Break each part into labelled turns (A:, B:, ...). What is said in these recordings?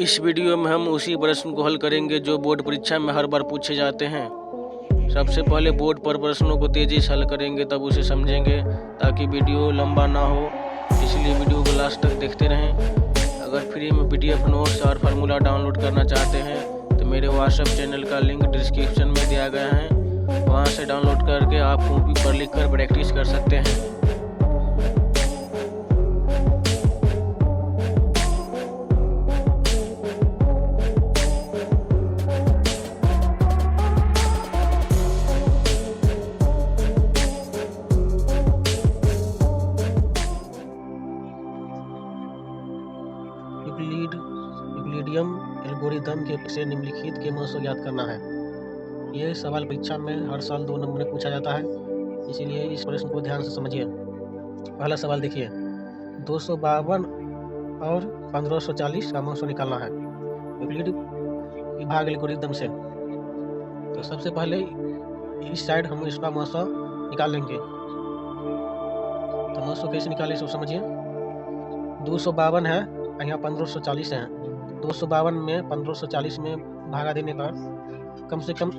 A: इस वीडियो में हम उसी प्रश्न को हल करेंगे जो बोर्ड परीक्षा में हर बार पूछे जाते हैं। सबसे पहले बोर्ड पर प्रश्नों को तेजी से हल करेंगे, तब उसे समझेंगे ताकि वीडियो लंबा ना हो, इसलिए वीडियो को लास्ट तक देखते रहें। अगर फ्री में PDF नोट्स और फार्मूला डाउनलोड करना चाहते हैं तो मेरे व्हाट्सएप चैनल का लिंक डिस्क्रिप्शन में दिया गया है, वहां से डाउनलोड करके आप कॉपी पर लिखकर प्रैक्टिस कर सकते हैं। यूक्लिडियन एल्गोरिदम के से निम्नलिखित के महत्व ज्ञात करना है। ये सवाल परीक्षा में हर साल 2 नंबर में पूछा जाता है, इसीलिए इस प्रश्न को ध्यान से समझिए। पहला सवाल देखिए, 252 और 1540 का महत्व निकालना है यूक्लिड विभाग एल्गोरिदम से। तो सबसे पहले इस साइड हम इसका महत्व निकाल लेंगे। तो महत्व कैसे निकाले सब समझिए। 252 है, यहाँ 1540 है। 252 में 1540 में भागा देने पर कम से कम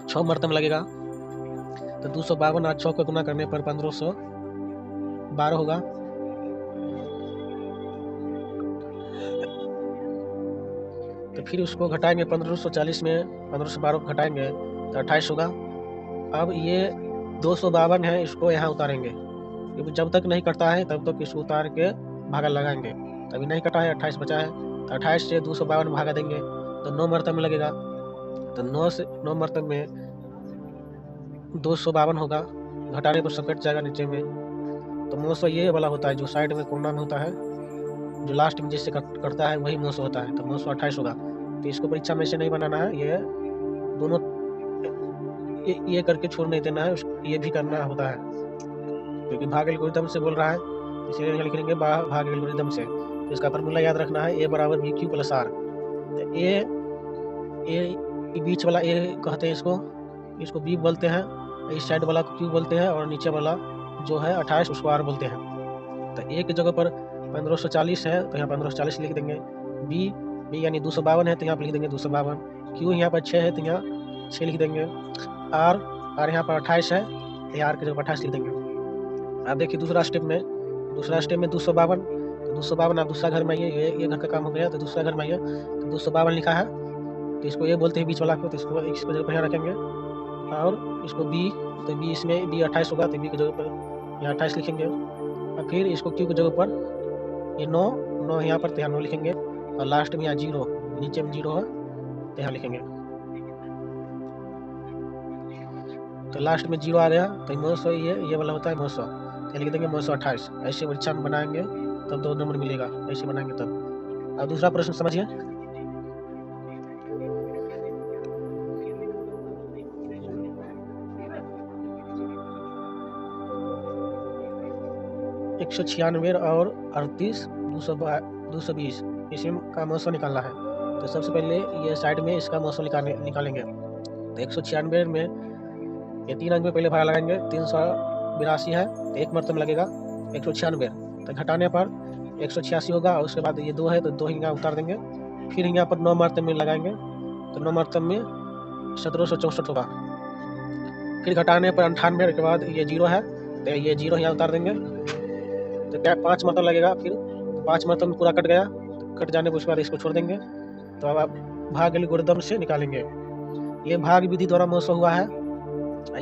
A: 6 मरतब लगेगा। तो 252 और 6 को गुना करने पर 1512 होगा। तो फिर उसको घटाएंगे, 1540 में 1512 को घटाएंगे तो 28 होगा। अब ये 252 है, इसको यहाँ उतारेंगे, क्योंकि जब तक नहीं कटता है तब तक इसको उतार के भागा लगाएंगे। तभी नहीं कटा है, 28 बचा है, तो 28 से 252 भागा देंगे तो 9 मरतब में लगेगा। तो 9 मरतब में 252 होगा, घटाने पर सब कट जाएगा नीचे में। तो महत्व ये वाला होता है जो साइड में कोना में होता है, जो लास्ट में जिससे कटता है वही महत्व होता है। तो महत्व 28 होगा। तो इसको परीक्षा में से नहीं बनाना है, ये दोनों ये करके छोड़ नहीं देना है, ये भी करना होता है, क्योंकि भाग एल्गोरिदम से बोल रहा है, इसलिए लिखेंगे भाग एल्गोरिदम से। तो इसका फार्मूला याद रखना है, A बराबर BQ प्लस R। तो ए बीच वाला A कहते हैं, इसको B बोलते हैं, इस साइड वाला को Q बोलते हैं, और नीचे वाला जो है 28 उसको R बोलते हैं। तो A की जगह पर 1540 है तो यहाँ 1540 लिख देंगे। B यानी 252 है तो यहाँ पर लिख देंगे 252। Q यहाँ पर 6 है तो यहाँ 6 लिख देंगे। R यहाँ पर 28 है तो यहाँ R की जगह 28 लिख देंगे। अब देखिए दूसरा स्टेप में 252, तो 252 आप दूसरा घर में आइए, ये घर का काम हो गया। तो दूसरा घर में आइए तो 252 लिखा है, तो इसको ये बोलते हैं बीच वाला को, तो इसको जगह पर यहाँ रखेंगे। और इसको B, तो B इसमें B 28 होगा, तो B की जगह पर यहाँ 28 लिखेंगे। और फिर इसको Q की जगह पर ये 9 यहाँ पर, तो यहाँ 9 लिखेंगे। और लास्ट में यहाँ 0, नीचे में 0 है तो यहाँ लिखेंगे। तो लास्ट में 0 आ गया, तो महत्व ये वाला होता है महत्व, लिख देंगे महत्व 28। ऐसे परीक्षा में बनाएंगे तब 2 नंबर मिलेगा, ऐसे बनाएंगे तब। अब दूसरा प्रश्न समझिए। एक 196 और 38 220 इसमें का महत्व निकालना है। तो सबसे पहले ये साइड में इसका महत्व निकालेंगे। तो 196 में ये 3 अंक में पहले भागा लगाएंगे, 382 है तो 1 मरतब लगेगा 196। तो घटाने पर 186 होगा, और उसके बाद ये 2 है तो 2 यहाँ उतार देंगे। फिर यहाँ पर 9 मरतब में लगाएंगे, तो 9 मरतब में 1764 होगा। फिर घटाने पर 98 के बाद ये 0 है तो ये 0 यहाँ उतार देंगे, तो क्या 5 मरतब लगेगा। फिर 5 मरतब में पूरा कट गया, तो कट जाने पर उसके बाद इसको छोड़ देंगे। तो अब आप भाग एल्गोरिदम से निकालेंगे। ये भाग विधि द्वारा महत्व हुआ है,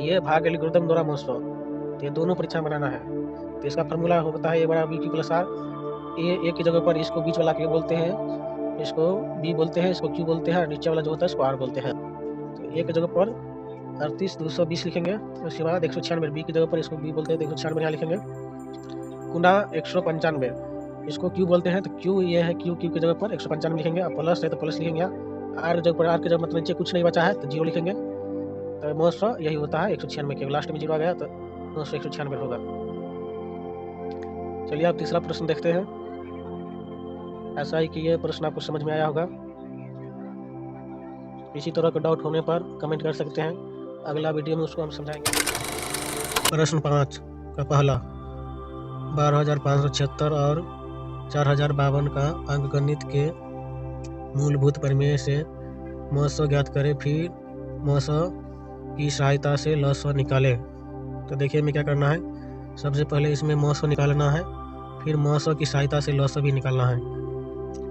A: ये भाग एल्गोरिदम द्वारा महत्व, तो ये दोनों परीक्षा में बनाना है। तो इसका फार्मूला होता है A बराबर BQ प्लस R। A की जगह पर इसको बीच वाला के बोलते हैं, इसको B बोलते हैं, इसको Q बोलते हैं, और नीचे वाला जो होता है इसको R बोलते हैं। तो A की जगह पर 38 220 लिखेंगे। उसके बाद 196, B की जगह पर इसको B बोलते हैं तो 196 यहाँ लिखेंगे, गुना 195 इसको Q बोलते हैं, तो Q ये है, Q की जगह पर 195 लिखेंगे। और प्लस है तो प्लस लिखेंगे। R की जगह पर, R की जगह मतलब नीचे कुछ नहीं बचा है तो 0 लिखेंगे। तो महत्व यही होता है 196 के, लास्ट में 0 आ गया तो महत्व 196 होगा। चलिए आप तीसरा प्रश्न देखते हैं। ऐसा ही कि ये प्रश्न आपको समझ में आया होगा। इसी तरह का डाउट होने पर कमेंट कर सकते हैं, अगला वीडियो में उसको हम समझाएंगे। प्रश्न 5 का पहला, 12,576 और 4,052 का अंकगणित के मूलभूत प्रमेय से मौसो ज्ञात करें, फिर मौसो की सहायता से लसो निकालें। तो देखिए हमें क्या करना है, सबसे पहले इसमें मौसो निकालना है, फिर मौसो की सहायता से लसो भी निकालना है।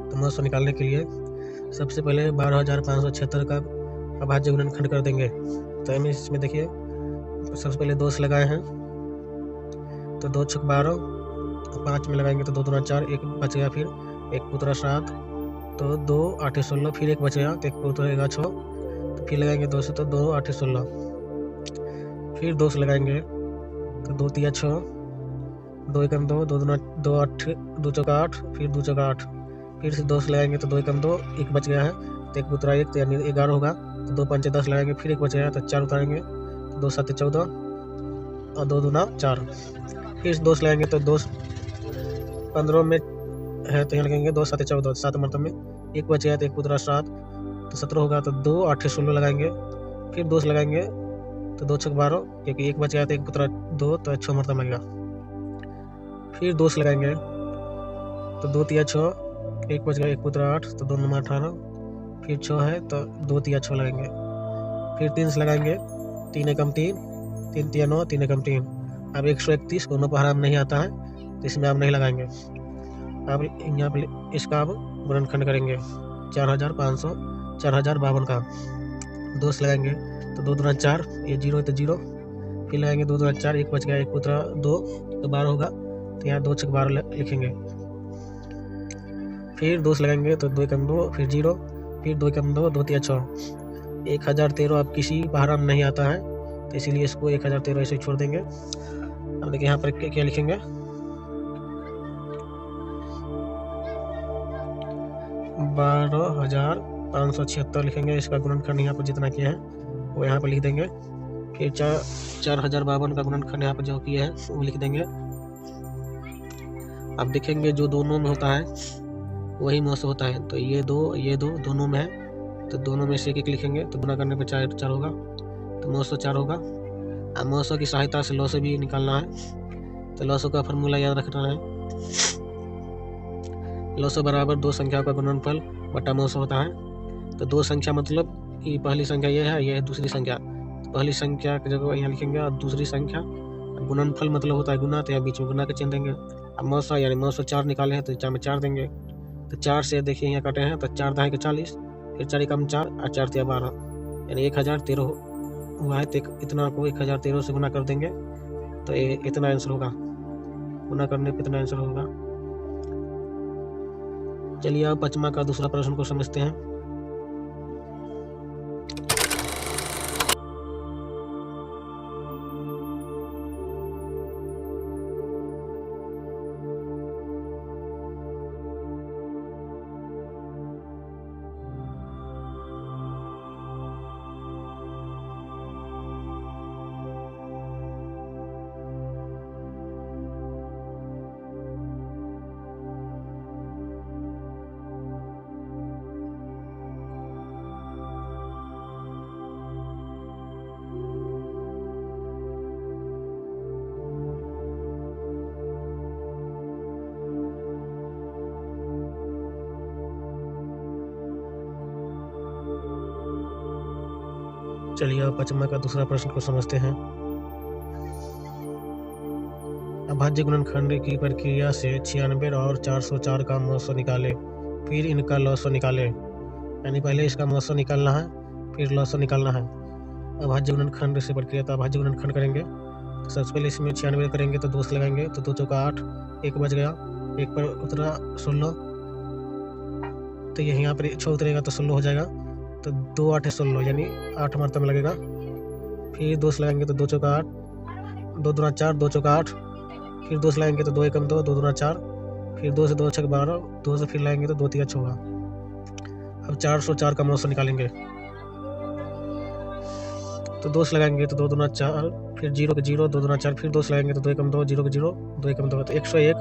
A: तो मौसो निकालने के लिए सबसे पहले 12,576 का अभाज्य गुणनखंड कर देंगे। तो हमें इसमें देखिए सबसे पहले 2 से लगाए हैं, तो 2 छक 12, 5 में लगाएंगे तो 2 दूना 4, 1 बच गया, फिर 1 पुतरा 7, तो 2 8 16, फिर 1 बच गया तो 1 पुतरा 6, तो फिर लगाएंगे 2 से, तो 2 8 16, फिर 2 से लगाएंगे तो 2 3 6, 2 1 2, 2 दूना 2 8, 2 चौका 8, फिर 2 चौका 8, फिर से 2 से लगाएंगे तो 2 1 2, 1 बच गया है तो 1 पुतरा 1, तो यानी 11 होगा, तो 2 5 10 लगाएंगे, फिर 1 बच गया तो 4 उतारेंगे, तो 2 7 14 और 2 दूना 4, फिर 2 से लगाएंगे तो 2 15 में है तो यहाँ लगेंगे 2 7 14, 7 मतलब में 1 बच गया तो 1 पुतरा 7, तो 17 होगा, तो 2 8 16 लगाएंगे, फिर 2 से लगाएंगे तो 2 छक 12, क्योंकि 1 बच गया तो 1 पुतरा 2, तो 6 मतलब लगेगा, फिर 2 से लगाएंगे तो 2 3 6, 1 बच गया 1 पुतरा 8, तो 2 9 18, फिर 6 है तो 2 3 6 लगाएंगे, फिर 3 से लगाएंगे 3 एकम 3, 3 3 9, 3 एकम 3। अब 131 दोनों पर हराम नहीं आता है तो इसमें आप नहीं लगाएंगे। अब यहाँ पर इसका अब गुणनखंड करेंगे 4052 का, 2 से लगाएंगे तो 2 दूना 4, ये 0 है तो 0, फिर लगाएंगे 2 दूना 4, 1 बच गया 1 पुतरा 2, तो 12 होगा, तो यहाँ 2 छक 12 लिखेंगे, फिर 2 से लगाएंगे तो 2 1 2, फिर 0, फिर 2 1 2, 2 3 6, 1013 अब किसी पर हराम नहीं आता है तो इसीलिए इसको 1013 ऐसे छोड़ देंगे। अब देखिए यहाँ पर क्या लिखेंगे, 12,576 लिखेंगे, इसका गुणनखंड यहाँ पर जितना किया है वो यहाँ पर लिख देंगे, फिर 4052 का गुणनखंड यहाँ पर जो किया है वो लिख देंगे। अब देखेंगे जो दोनों में होता है वही मौसो होता है, तो ये दो दोनों में है तो दोनों में से एक लिखेंगे, तो गुना करने पर 4 होगा, तो मौसो 4 होगा। अब मौसो की सहायता से लॉसो भी निकालना है, तो लॉसो का फॉर्मूला याद रखना है, लॉसो बराबर 2 संख्याओं का गुणनफल बटा मौसो होता है। तो 2 संख्या मतलब कि पहली संख्या ये है दूसरी संख्या, तो पहली संख्या की जगह यहाँ लिखेंगे और दूसरी संख्या, गुणनफल मतलब होता है गुना, तो यहाँ बीच में गुना के चिन्ह देंगे। अब मौसो यानी मौसो 4 निकाले हैं तो 4 में 4 देंगे, तो 4 से देखिए यहाँ काटे हैं तो 4 दाएँ के 40, फिर 4 एकम 4 और 4 तिया 12, यानी 1013 हुआ है, तो इतना को 1013 से गुना कर देंगे तो ये इतना आंसर होगा, गुना करने पर इतना आंसर होगा। चलिए अब 5वां का दूसरा प्रश्न को समझते हैं। चलिए अब 5वां का दूसरा प्रश्न को समझते हैं। अभाज्य गुणनखंड की प्रक्रिया से 96 और 404 का मौसो निकाले, फिर इनका लॉसो निकाले, यानी पहले इसका मौसो निकालना है फिर लॉसो निकालना है। अभाज्य गुणनखंड से प्रक्रिया, तो अभाज्य गुणनखंड करेंगे तो सबसे पहले इसमें 96 करेंगे तो 2 से लगाएंगे तो 2 चौका 8, 1 बच गया, 1 पर उतरा 16, तो ये यहाँ पर 6 उतरेगा तो 16 हो जाएगा, तो 2 8 16 यानी 8 मरतब लगेगा, फिर 2 से लगाएंगे तो 2 चौका 8, 2 दूना 4, 2 चौका 8, फिर 2 से लगाएंगे तो 2 एकम 2, 2 दूना 4, फिर 2 से 2 छक 12, 2 से फिर लगाएंगे तो 2 तिया 6 होगा। अब 404 का मौसो निकालेंगे, तो 2 से लगाएंगे तो 2 दूना 4, फिर 0 के 0, 2 दूना 4, फिर 2 से लगाएंगे तो 2 एकम 2, 0 के 0, 2 एकम 2, तो 101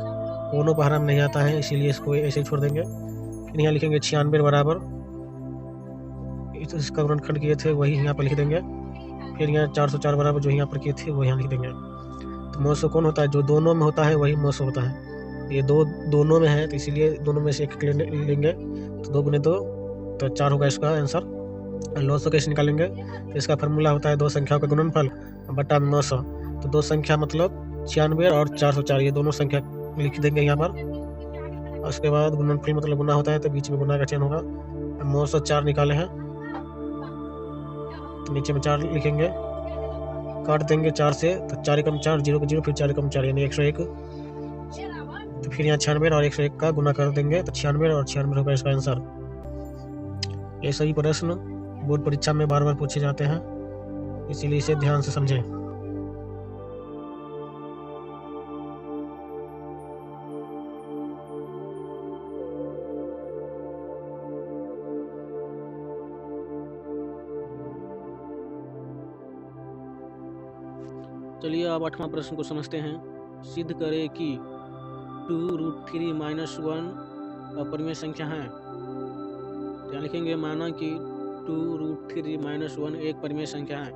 A: दोनों पर हराम नहीं आता है इसीलिए इसको ऐसे ही छोड़ देंगे। फिर यहाँ लिखेंगे 96 बराबर इसका गुणनखंड किए थे वही यहाँ पर लिख देंगे, फिर यहाँ 404 बराबर जो यहाँ पर किए थे वो यहाँ लिख देंगे। तो मौसो कौन होता है, जो दोनों में होता है वही मौसो होता है, ये दोनों में है तो इसीलिए दोनों में से एक लेंगे, तो 2 गुने 2 तो 4 होगा इसका आंसर। लॉग कैसे निकालेंगे? तो इसका फार्मूला होता है दो संख्याओं का गुणनफल बटा 900। तो दो संख्या मतलब 96 और 404, ये दोनों संख्या लिख देंगे यहाँ पर। उसके बाद गुणनफल मतलब गुना होता है, तो बीच में गुना का चिन्ह होगा। 904 निकाले हैं, तो नीचे में 4 लिखेंगे, काट देंगे 4 से, तो 4 एकम 4, 0 को 0, फिर 4 एकम 4 यानी 101। तो फिर यहाँ 96 और 101 का गुना कर देंगे, तो 96 और 96 होगा इसका आंसर। ये सभी प्रश्न बोर्ड परीक्षा में बार बार पूछे जाते हैं, इसीलिए इसे ध्यान से समझें।
B: चलिए अब 8वां प्रश्न को समझते हैं। सिद्ध करें कि 2√3 - 1 अपरिमेय संख्या है। तो यहाँ लिखेंगे माना कि 2√3 - 1 एक परिमेय संख्या है,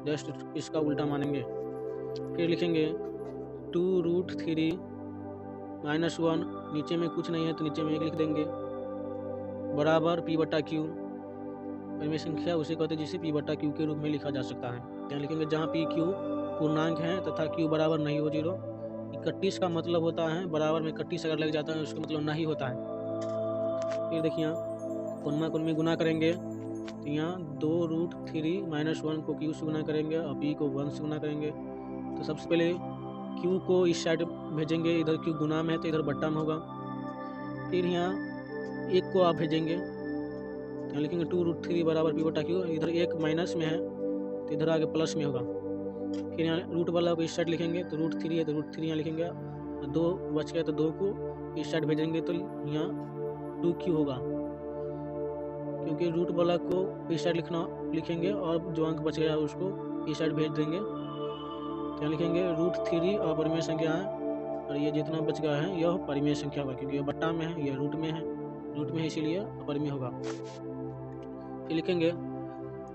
B: जस्ट इसका उल्टा मानेंगे। फिर लिखेंगे 2√3 - 1, नीचे में कुछ नहीं है तो नीचे में 1 लिख देंगे, बराबर p/q। परिमेय संख्या उसे कहते हैं जिसे p/q के रूप में लिखा जा सकता है। यहाँ लिखेंगे जहाँ p/q पूर्णांक है तथा q बराबर नहीं हो 0। 31 का मतलब होता है बराबर में 31 अगर लग जाता है उसका मतलब नहीं होता है। फिर देखिए कोनमा कोन में गुना करेंगे, तो यहाँ 2√3 - 1 को q से गुना करेंगे और p को 1 से गुना करेंगे। तो सबसे पहले q को इस साइड भेजेंगे, इधर q गुना में है तो इधर बट्टा में होगा। फिर यहाँ 1 को आप भेजेंगे, यहाँ लिखेंगे 2√3 बराबर p/q, इधर 1 माइनस में है तो इधर आगे प्लस में होगा। फिर यहाँ रूट वाला को इस साइड लिखेंगे, तो √3 है तो √3 यहाँ लिखेंगे, 2 बच गया तो 2 को इस साइड भेजेंगे तो यहाँ 2q होगा, क्योंकि रूट वाला को इस साइड लिखेंगे और जो अंक बच गया उसको इस साइड भेज देंगे। तो यहाँ लिखेंगे √3 अपरिमेय संख्या है, और ये जितना बच गया है यह परिमेय संख्या होगा, क्योंकि यह बट्टा में है, यह रूट में है इसीलिए अपरिमेय होगा। फिर लिखेंगे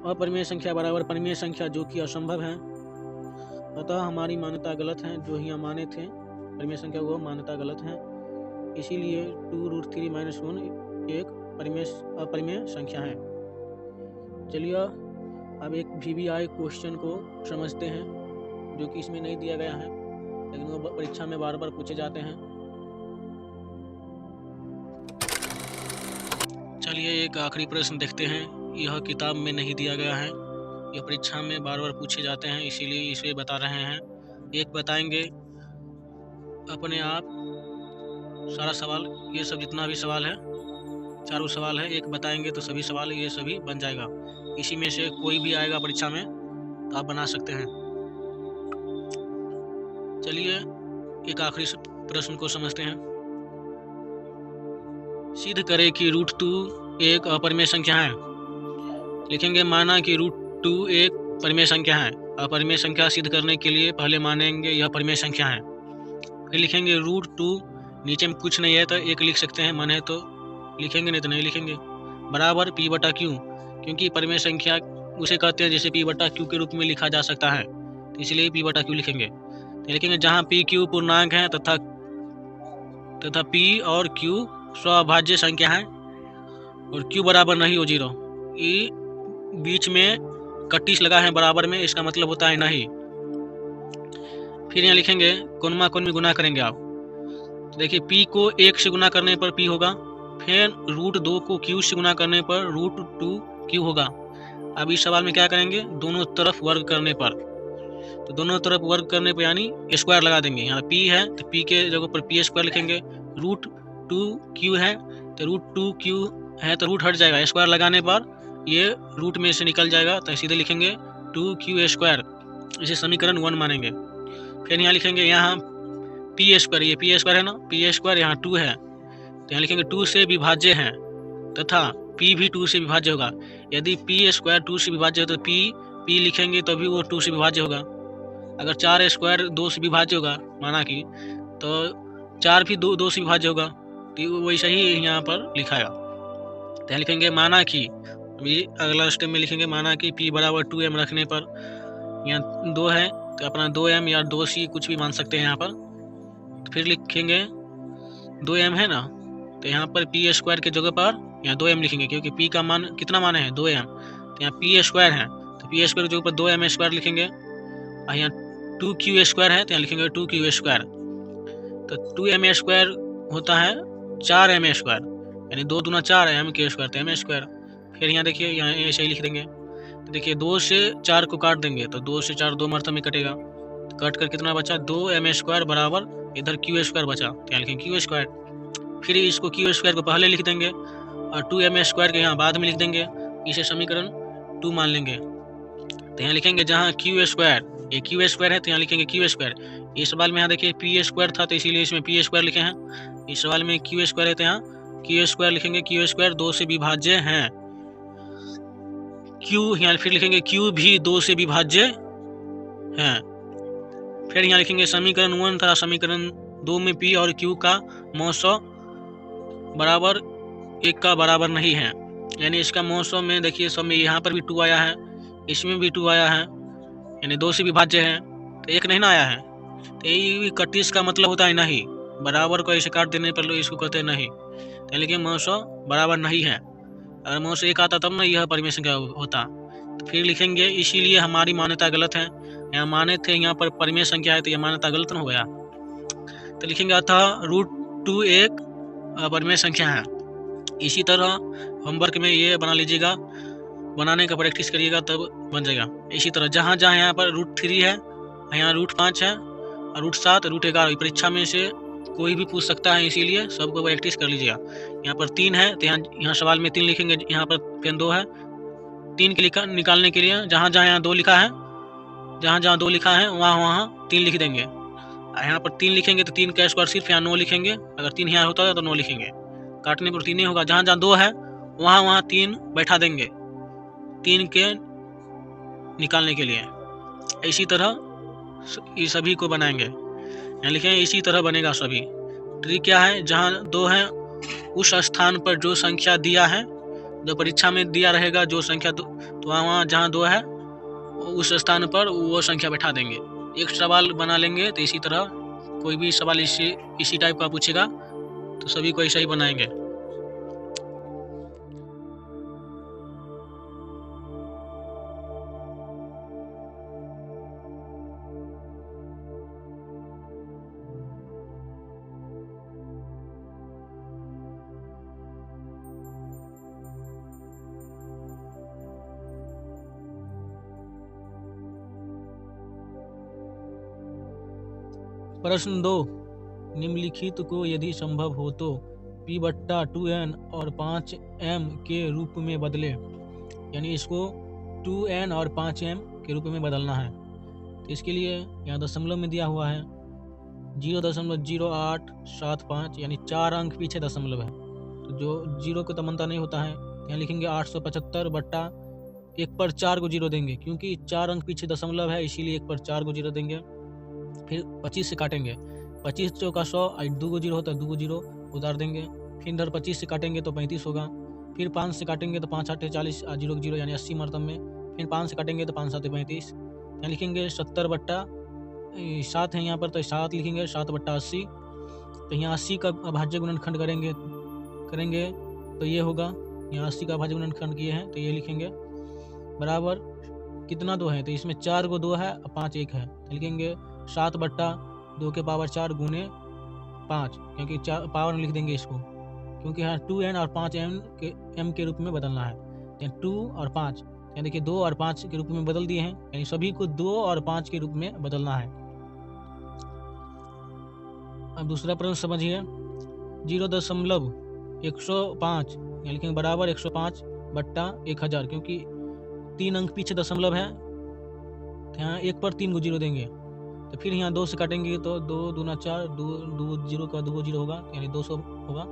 B: अपरिमेय संख्या बराबर परिमेय संख्या जो कि असंभव है, अतः हमारी मान्यता गलत है। जो यहाँ माने थे परिमेय संख्या वो मान्यता गलत है, इसीलिए 2√3 - 1 एक अपरिमेय संख्या है। चलिए अब एक VBI क्वेश्चन को समझते हैं, जो कि इसमें नहीं दिया गया है लेकिन वो परीक्षा में बार बार पूछे जाते हैं। चलिए एक आखिरी प्रश्न देखते हैं, यह किताब में नहीं दिया गया है, ये परीक्षा में बार बार पूछे जाते हैं इसीलिए इसे बता रहे हैं। एक बताएंगे अपने आप सारा सवाल, ये सब जितना भी सवाल है, चारों सवाल है, एक बताएंगे तो सभी सवाल ये सभी बन जाएगा। इसी में से कोई भी आएगा परीक्षा में तो आप बना सकते हैं। चलिए एक आखिरी प्रश्न को समझते हैं। सिद्ध करें कि √2 एक अपरिमेय संख्या है। लिखेंगे माना कि √2 एक परिमेय संख्या है। अपरिमेय संख्या सिद्ध करने के लिए पहले मानेंगे यह परिमेय संख्या है। फिर लिखेंगे √2, नीचे में कुछ नहीं है तो 1 लिख सकते हैं, मन है तो लिखेंगे नहीं तो नहीं लिखेंगे, बराबर p/q, क्योंकि परिमेय संख्या उसे कहते हैं जिसे p/q के रूप में लिखा जा सकता है, तो इसलिए p/q लिखेंगे। तो लिखेंगे जहाँ p/q पूर्णांक है तथा p और q स्वाभाज्य संख्या है और q बराबर नहीं हो 0। ये बीच में 31 लगा है बराबर में, इसका मतलब होता है नहीं। फिर यहाँ लिखेंगे कोनमा कोन में गुना करेंगे आप, तो देखिए p को 1 से गुना करने पर p होगा, फिर √2 को q से गुना करने पर √2q होगा। अब इस सवाल में क्या करेंगे, दोनों तरफ वर्ग करने पर, तो दोनों तरफ वर्ग करने पर यानी स्क्वायर लगा देंगे। यहाँ p है तो p के जगह पर p² लिखेंगे, √2q है तो √2q है तो रूट हट जाएगा, स्क्वायर लगाने पर ये रूट में से निकल जाएगा, तो सीधे लिखेंगे 2q², इसे समीकरण 1 मानेंगे। फिर यहाँ लिखेंगे यहाँ p², ये p² है ना, p² यहाँ 2 है तो यहाँ लिखेंगे 2 से विभाज्य है तथा p भी 2 से विभाज्य होगा। यदि p² 2 से विभाज्य हो तो p लिखेंगे तो भी वो 2 से विभाज्य होगा। अगर 4² 2 से विभाज्य होगा माना कि, तो 4 भी 2 से विभाज्य होगा, तो वैसे ही यहाँ पर लिखाएगा। तो यहाँ लिखेंगे माना कि, अभी अगला स्टेप में लिखेंगे माना कि p बराबर 2m रखने पर, यहाँ 2 है तो अपना 2m या 2c कुछ भी मान सकते हैं यहाँ पर। तो फिर लिखेंगे 2m है ना, तो यहाँ पर p² के जगह पर यहाँ 2m लिखेंगे क्योंकि p का मान कितना मान है 2m, तो यहाँ p स्क्वायर है तो p स्क्वायर के ऊपर 2m स्क्वायर लिखेंगे, और यहाँ 2q स्क्वायर है तो यहाँ लिखेंगे 2q स्क्वायर। तो 2m स्क्वायर होता है 4m स्क्वायर, यानी 2 दूना 4 है, m के स्क्वायर तो m स्क्वायर। फिर यहाँ देखिए यहाँ ऐसे ही लिख देंगे, तो देखिए 2 से 4 को काट देंगे तो 2 से 4 2 मरतबा में कटेगा, तो कट कर कितना बचा 2m स्क्वायर बराबर इधर q स्क्वायर बचा, तो यहाँ लिखेंगे q स्क्वायर। फिर इसको q स्क्वायर को पहले लिख देंगे और 2m स्क्वायर के यहाँ बाद में लिख देंगे, इसे समीकरण 2 मान लेंगे। तो यहाँ लिखेंगे जहाँ q स्क्वायर, ये q स्क्वायर है तो यहाँ लिखेंगे q स्क्वायर। इस सवाल में यहाँ देखिए p स्क्वायर था तो इसीलिए इसमें p स्क्वायर लिखे हैं, इस सवाल में q स्क्वायर है तो यहाँ q स्क्वायर लिखेंगे। q स्क्वायर 2 से विभाज्य है, q यहाँ फिर लिखेंगे q भी 2 से विभाज्य है। फिर यहाँ लिखेंगे समीकरण 1 था, समीकरण 2 में p और q का मौसो बराबर 1 का बराबर नहीं है, यानी इसका मौसो में देखिए सब में यहाँ पर भी 2 आया है, इसमें भी 2 आया है, यानी 2 से विभाज्य है तो 1 नहीं ना आया है, तो ये कटिस का मतलब होता है नहीं, बराबर को ऐसे काट देने पर इसको कहते हैं नहीं, तो लेकिन मौसो बराबर नहीं है। अगर मौसो 1 आता तब ना यह परिमेय संख्या होता। तो फिर लिखेंगे इसीलिए हमारी मान्यता गलत है, यहाँ माने थे यहाँ पर परिमेय संख्या है तो यह मान्यता गलत न हो गया। तो लिखेंगे अतः √2 एक परिमेय संख्या है। इसी तरह होमवर्क में ये बना लीजिएगा, बनाने का प्रैक्टिस करिएगा तब बन जाएगा। इसी तरह जहाँ जहाँ यहाँ पर √3 है, यहाँ √5 है और √7 √11 परीक्षा में से कोई भी पूछ सकता है, इसीलिए सबको प्रैक्टिस कर लीजिएगा। यहाँ पर 3 है तो यहाँ सवाल में 3 लिखेंगे, यहाँ पर पेन 2 है, 3 के निकालने के लिए जहाँ जहाँ यहाँ 2 लिखा है, जहाँ जहाँ 2 लिखा है वहाँ 3 लिख देंगे। यहाँ पर 3 लिखेंगे तो 3 का स्क्वायर सिर्फ यहाँ 9 लिखेंगे, अगर 3 यहाँ होता है तो 9 लिखेंगे, काटने पर 3 नहीं होगा। जहाँ जहाँ 2 है वहाँ 3 बैठा देंगे 3 के निकालने के लिए। इसी तरह ये सभी को बनाएंगे, यहाँ लिखेंगे इसी तरह बनेगा सभी। ट्रिक क्या है, जहाँ 2 है उस स्थान पर जो संख्या दिया है, जो परीक्षा में दिया रहेगा जो संख्या तो वहाँ जहाँ 2 है उस स्थान पर वो संख्या बैठा देंगे। एक सवाल बना लेंगे तो इसी तरह कोई भी सवाल इसी टाइप का पूछेगा तो सभी को ऐसा ही बनाएंगे। प्रश्न 2, निम्नलिखित को यदि संभव हो तो p/2n और 5m के रूप में बदले, यानी इसको 2n और 5m के रूप में बदलना है। तो इसके लिए यहाँ दशमलव में दिया हुआ है 0.0875, यानी 4 अंक पीछे दशमलव है, तो जो 0 को तो मनता नहीं होता है, यहाँ लिखेंगे 875 बट्टा 1 पर 4 को 0 देंगे, क्योंकि 4 अंक पीछे दशमलव है इसीलिए 1 पर 4 को 0 देंगे। फिर 25 से काटेंगे, 25 चौका 100, 2 को 0 होता है 2 को 0 उतार देंगे। फिर इधर 25 से काटेंगे तो 35 होगा। फिर 5 से काटेंगे तो 5 8 40, 0 को 0 यानी 80 मरतब में। फिर 5 से काटेंगे तो 5 7 35, यहाँ लिखेंगे 70 बट्टा 7 है यहाँ पर तो 7 लिखेंगे, 7 बट्टा 80। तो यहाँ 80 का अभाज्य गुणनखंड करेंगे तो ये होगा, यहाँ 80 का अभाज्य गुणनखंड किए हैं तो ये लिखेंगे बराबर कितना 2 है, तो इसमें 4 को 2 है और 5 1 है, तो लिखेंगे 7 बट्टा 2 के पावर 4 गुने 5, क्योंकि पावर लिख देंगे इसको, क्योंकि यहाँ 2n और 5m के रूप में बदलना है। यानी 2 और 5, यानी देखिए 2 और 5 के रूप में बदल दिए हैं, यानी सभी को 2 और 5 के रूप में बदलना है। अब दूसरा प्रश्न समझिए, 0.105 यानी कि बराबर 105 बट्टा 1000, क्योंकि 3 अंक पीछे दशमलव है तो यहाँ 1 पर 3 को 0 देंगे। तो फिर यहाँ 2 से काटेंगे तो 2 दूना 4, 2 0 का 2 0 होगा, यानी 200 होगा।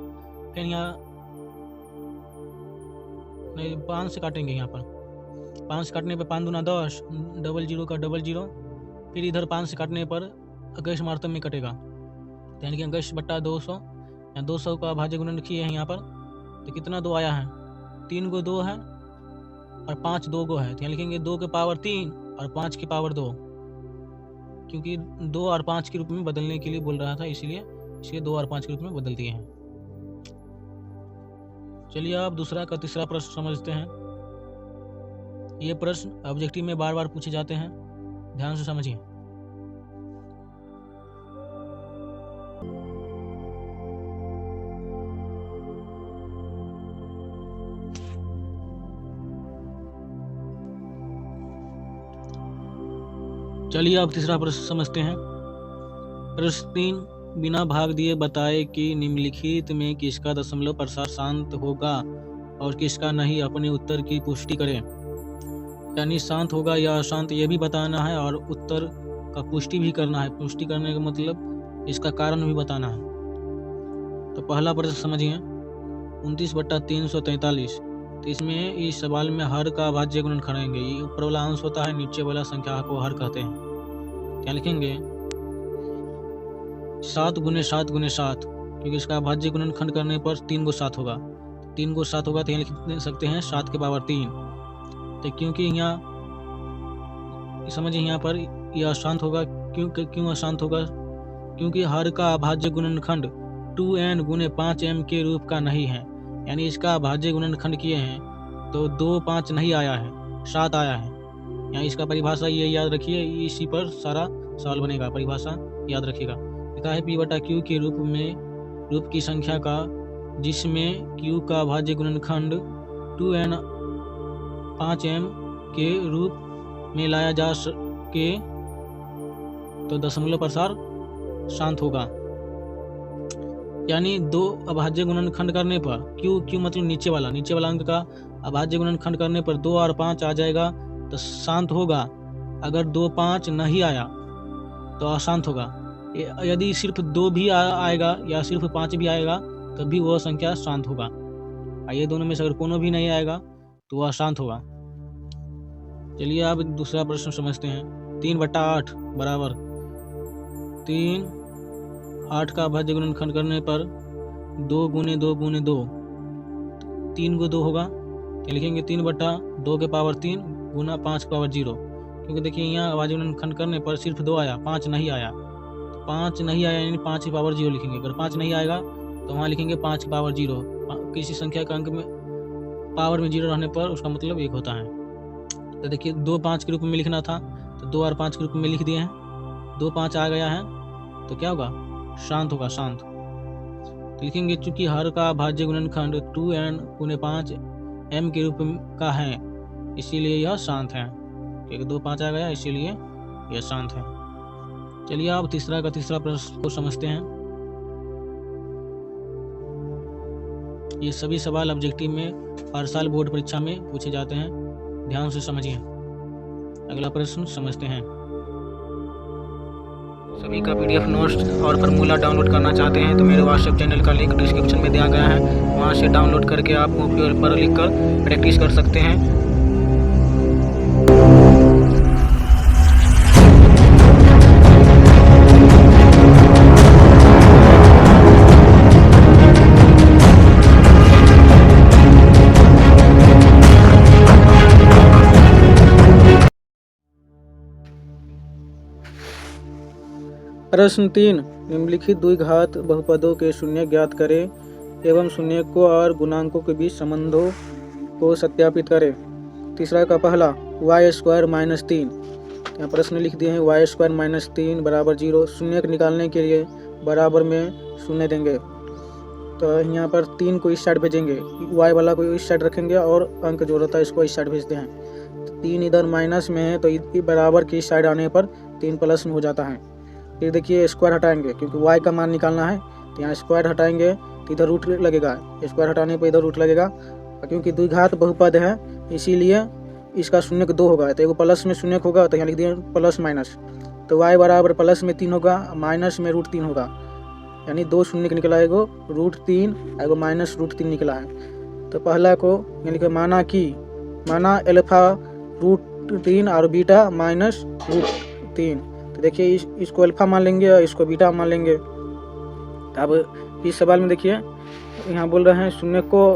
B: फिर यहाँ 5 से काटेंगे, यहाँ पर 5 से काटने पर 5 दूना 10, 00 का 00। फिर इधर 5 से काटने पर 21 मात्रम में कटेगा, यानी कि 21 बट्टा 200, यहाँ 200 का भाज्य गुणन किए हैं यहाँ पर, तो कितना 2 आया है, 3 को 2 है और 5 2 को है, तो यहाँ लिखेंगे 2 के पावर 3 और 5 की पावर 2, क्योंकि 2 और 5 के रूप में बदलने के लिए बोल रहा था, इसलिए 2 और 5 के रूप में बदल दिए हैं। चलिए अब दूसरा का तीसरा प्रश्न समझते हैं। ये प्रश्न ऑब्जेक्टिव में बार बार पूछे जाते हैं, ध्यान से समझिए। चलिए अब तीसरा प्रश्न समझते हैं। प्रश्न 3, बिना भाग दिए बताए कि निम्नलिखित में किसका दशमलव प्रसार शांत होगा और किसका नहीं, अपने उत्तर की पुष्टि करें। यानी शांत होगा या अशांत ये भी बताना है और उत्तर का पुष्टि भी करना है। पुष्टि करने का मतलब इसका कारण भी बताना है। तो पहला प्रश्न समझिए, 29/343। तो इसमें इस सवाल में हर का अभाज्य गुणनखंड करेंगे। ये ऊपर वाला अंश होता है, नीचे वाला संख्या को हर कहते हैं। क्या लिखेंगे? 7 × 7 × 7, क्योंकि इसका अभाज्य गुणनखंड करने पर 3 को 7 होगा। 3 को 7 होगा तो यहाँ लिख सकते हैं 7 के पावर 3। तो क्योंकि यहाँ समझिए, यहाँ पर यह अशांत होगा। क्यों अशांत होगा? क्योंकि हर का अभाज्य गुणनखंड 2n × 5m के रूप का नहीं है। यानी इसका अभाज्य गुणनखंड किए हैं तो 2 5 नहीं आया है, 7 आया है। यहाँ इसका परिभाषा ये याद रखिए, इसी पर सारा सवाल बनेगा। परिभाषा याद रखिएगा। लिखा है P/Q के रूप की संख्या का जिसमें Q का अभाज्य गुणनखंड 2n 5m के रूप में लाया जा सके तो दशमलव प्रसार शांत होगा। यानी 2 अभाज्य गुणनखंड करने पर Q मतलब नीचे वाला अंक का अभाज्य गुणनखंड करने पर 2 और 5 आ जाएगा तो शांत होगा। अगर 2 5 नहीं आया तो अशांत होगा। यदि सिर्फ 2 भी आएगा या सिर्फ 5 भी आएगा तो भी वह संख्या शांत होगा। ये दोनों में से अगर कोनो भी नहीं आएगा तो वह अशांत होगा। चलिए अब दूसरा प्रश्न समझते हैं। 3/8 बराबर 3, 8 का अभाज्य गुणनखंड करने पर 2 × 2 × 2, 3 को 2 होगा। क्या लिखेंगे? 3/2 के पावर 3 गुना 5 के पावर 0। क्योंकि देखिए यहाँ अभाज्य गुणनखंड करने पर सिर्फ 2 आया, 5 नहीं आया। 5 नहीं आया यानी 5 की पावर 0 लिखेंगे। अगर 5 नहीं आएगा तो वहाँ लिखेंगे 5 की पावर 0। किसी संख्या का अंक में पावर में 0 रहने पर उसका मतलब 1 होता है। तो देखिए 2 5 के रूप में लिखना था तो 2 और 5 के रूप में लिख दिए हैं। 2 5 आ गया है तो क्या होगा? शांत होगा, शांत। तो लिखेंगे चूंकि हर का अभाज्य गुणनखंड 2n × 5m के रूप का है इसीलिए यह शांत है। क्योंकि 2 5 आ गया इसीलिए यह शांत है। चलिए अब तीसरा प्रश्न को समझते हैं। ये सभी सवाल ऑब्जेक्टिव में हर साल बोर्ड परीक्षा में पूछे जाते हैं, ध्यान से समझिए। अगला प्रश्न समझते हैं। सभी का PDF नोट्स और फार्मूला डाउनलोड करना चाहते हैं तो मेरे व्हाट्सएप चैनल का लिंक डिस्क्रिप्शन में दिया गया है, वहां से डाउनलोड करके आप कॉपी पर लिखकर प्रैक्टिस कर सकते हैं।
C: प्रश्न 3, निम्नलिखित द्विघात बहुपदों के शून्य ज्ञात करें एवं शून्यकों और गुणांकों के बीच संबंधों को सत्यापित करें। तीसरा का पहला y² - 3। यहाँ प्रश्न लिख दिए हैं y² - 3 बराबर 0। शून्य निकालने के लिए बराबर में शून्य देंगे तो यहाँ पर 3 को इस साइड भेजेंगे, y वाला को इस साइड रखेंगे और अंक जो रहता है इसको इस साइड भेजते हैं। तो 3 इधर माइनस में है तो बराबर की साइड आने पर 3 प्लस में हो जाता है। फिर देखिए स्क्वायर हटाएंगे क्योंकि y का मान निकालना है तो यहाँ स्क्वायर हटाएंगे तो इधर रूट लगेगा। स्क्वायर हटाने पर इधर रूट लगेगा। क्योंकि द्विघात बहुपद है इसीलिए इसका शून्यक 2 होगा तो एगो प्लस में शून्यक होगा तो यहाँ लिख दिए प्लस माइनस। तो y बराबर प्लस में 3 होगा, माइनस में √3 होगा। यानी 2 शून्य निकला, एगो √3 एगो माइनस √3 निकला है। तो पहला को यानी कि माना अल्फा √3 और बीटा माइनस √3। तो देखिए इसको अल्फा मान लेंगे और इसको बीटा मान लेंगे। अब इस सवाल में देखिए यहाँ बोल रहे हैं शून्यकों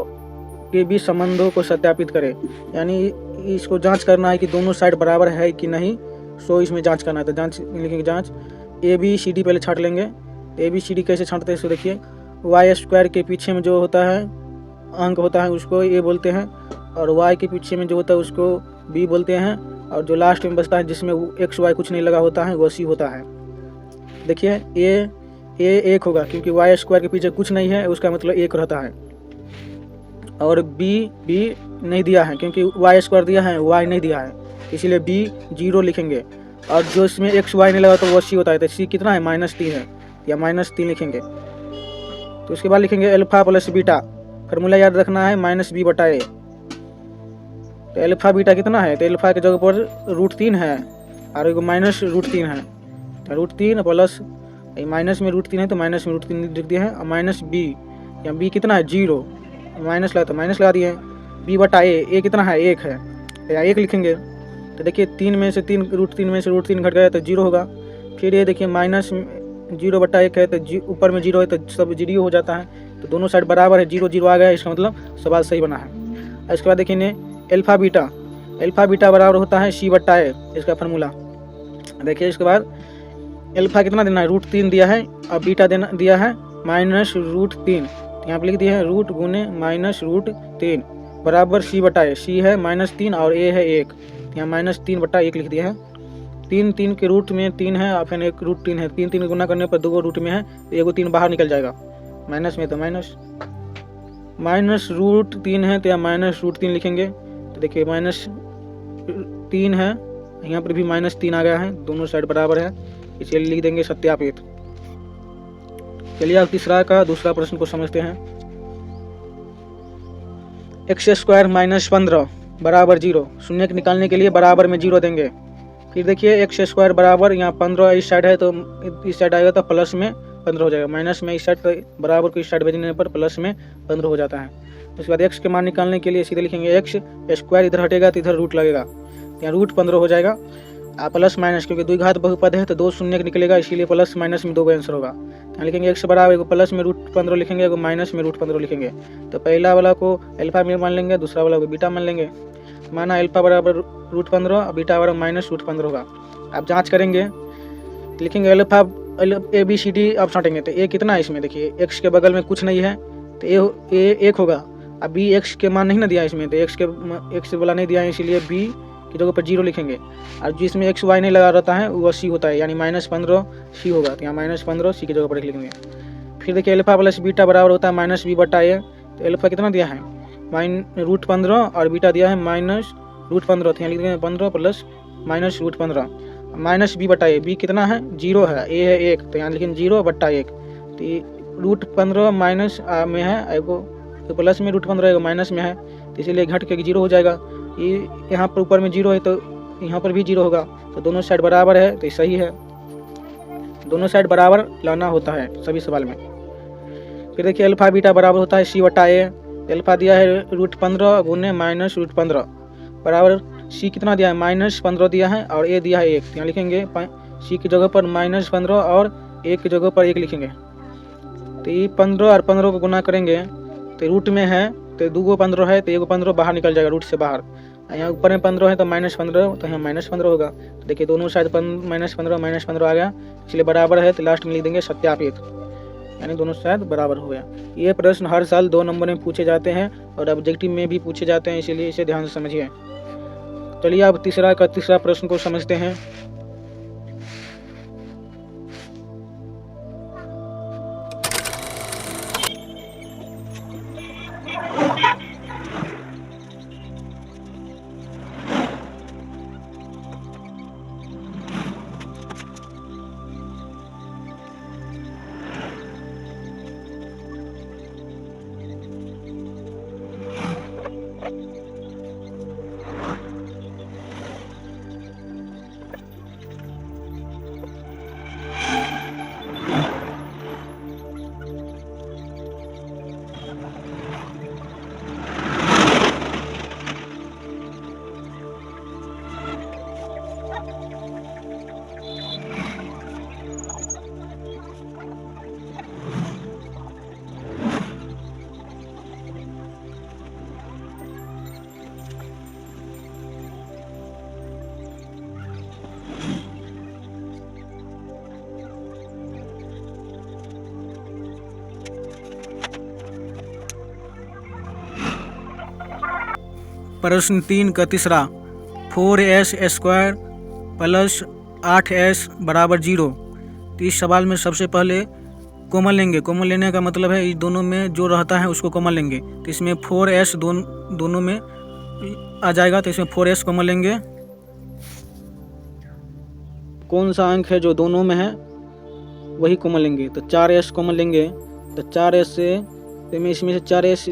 C: के बीच संबंधों को सत्यापित करें, यानी इसको जांच करना है कि दोनों साइड बराबर है कि नहीं। सो इसमें जांच करना है तो जांच लिखेंगे। जांच ABCD पहले छांट लेंगे। ABCD कैसे छांटते हैं इसको देखिए। y² के पीछे में जो होता है अंक होता है उसको ए बोलते हैं, और y के पीछे में जो होता है उसको b बोलते हैं, और जो लास्ट में बचता है जिसमें x y कुछ नहीं लगा होता है वो c होता है। देखिए a 1 होगा क्योंकि y स्क्वायर के पीछे कुछ नहीं है, उसका मतलब 1 रहता है। और b नहीं दिया है क्योंकि y स्क्वायर दिया है, y नहीं दिया है, इसीलिए b 0 लिखेंगे। और जो इसमें x y नहीं लगा तो वो c होता है, तो c कितना है -3 है, या -3 लिखेंगे। तो उसके बाद लिखेंगे अल्फा प्लस बीटा, फार्मूला याद रखना है -b/a। तो अल्फा बीटा कितना है, तो अल्फा की जगह पर √3 है और एगो -√3 है, तो √3 प्लस माइनस में √3 है तो माइनस में √3 लिख दिए हैं, और -b, या b कितना है 0, माइनस लगा तो माइनस लगा दिए हैं, b/a कितना है 1 है, तो यहाँ 1 लिखेंगे। तो देखिए 3 में से 3 √3 में से √3 घट गया तो 0 होगा। फिर ये देखिए -0/1 है तो ऊपर में 0 है तो सब 0 हो जाता है, तो दोनों साइड बराबर है, 0 0 आ गया, इसका मतलब सवाल सही बना है। इसके बाद देखिए अल्फा बीटा बराबर होता है c/a, इसका फार्मूला देखिए। इसके बाद अल्फा कितना देना है √3 दिया है, और बीटा दिया है -√3, यहाँ पर लिख दिया है रूट गुने -√3 बराबर c/a। c है -3 और a है 1, यहाँ -3/1 लिख दिया है। 3 के रूट में 3 है और फिर 1 √3 है, 3 गुना करने पर 2 रूट में है तो एगो 3 बाहर निकल जाएगा, माइनस में तो -√3 है तो यहाँ -√3 लिखेंगे। तो देखिए -3 है, यहाँ पर भी -3 आ गया है, दोनों साइड बराबर है, इसलिए लिख देंगे सत्यापित। चलिए अब तीसरा का दूसरा प्रश्न को समझते हैं। x² - 15 बराबर 0, शून्य निकालने के लिए बराबर में 0 देंगे। फिर देखिए x² बराबर, यहाँ 15 इस साइड है तो इस साइड आएगा तो प्लस में 15 हो जाएगा, माइनस में इस साइड बराबर को इस साइड भेजने पर प्लस में 15 हो जाता है। उसके बाद x के मान निकालने के लिए सीधे लिखेंगे x², इधर हटेगा तो इधर रूट लगेगा, यहाँ √15 हो जाएगा। प्लस माइनस क्योंकि द्विघात बहुपद है तो 2 शून्य निकलेगा, इसीलिए प्लस माइनस में 2 का आंसर होगा। यहाँ लिखेंगे x बराबर, एगो प्लस में √15 लिखेंगे, एगो माइनस में √15 लिखेंगे। तो पहला वाला को अल्फा में मान लेंगे, दूसरा वाला को बीटा मान लेंगे। माना अल्फा बराबर √15 और बीटा बराबर -√15 होगा। आप जांच करेंगे लिखेंगे अल्फा ABCD आप छाटेंगे तो a कितना है, इसमें देखिए x के बगल में कुछ नहीं है तो a 1 होगा। अब b x के मान नहीं ना दिया इसमें, तो x वाला नहीं दिया है, इसीलिए b की जगह पर 0 लिखेंगे। और जिसमें x y नहीं लगा रहता है वो c होता है, यानी -15 c होगा, तो यहाँ -15 c की जगह पर लिखेंगे। फिर देखिए अल्फा प्लस बीटा बराबर होता है -b/a, तो अल्फा कितना दिया है √15 और बीटा दिया है -√15, तो यहाँ लिख देंगे 15 प्लस -√15 -b/a, b कितना है 0 है, a है 1, तो यहाँ लिखेंगे 0/1, तो √15 माइनस में है, एगो प्लस में √15 एगो माइनस में है, तो इसीलिए घट के 0 हो जाएगा। ये यहाँ पर ऊपर में 0 है तो यहाँ पर भी 0 होगा, तो दोनों साइड बराबर है तो सही है। दोनों साइड बराबर लाना होता है सभी सवाल में। फिर देखिए अल्फा बीटा बराबर होता है c/a, अल्फा दिया है √15 गुने -√15 बराबर c कितना दिया है -15 दिया है और a दिया है 1, यहाँ लिखेंगे c की जगह पर -15 और a की जगह पर 1 लिखेंगे। तो ये 15 और 15 को गुना करेंगे तो रूट में है तो 2 15 है तो 1 15 बाहर निकल जाएगा रूट से बाहर, यहाँ ऊपर में 15 है तो -15, तो यहाँ -15 होगा। तो देखिए दोनों साइड -15 आ गया, इसलिए बराबर है, तो लास्ट में लिख देंगे सत्यापित, यानी दोनों साइड बराबर हो गया। ये प्रश्न हर साल 2 नंबर में पूछे जाते हैं और ऑब्जेक्टिव में भी पूछे जाते हैं, इसीलिए इसे ध्यान से समझिए। चलिए अब तीसरा प्रश्न को समझते हैं। प्रश्न 3 का तीसरा 4s² प्लस 8s बराबर 0। तो इस सवाल में सबसे पहले कॉमन लेंगे। कॉमन लेने का मतलब है इस दोनों में जो रहता है उसको कॉमन लेंगे। तो इसमें 4s दोनों में आ जाएगा, तो इसमें 4s कॉमन लेंगे। कौन सा अंक है जो दोनों में है वही कॉमन लेंगे, तो 4s कॉमन लेंगे। तो 4s से इसमें से 4s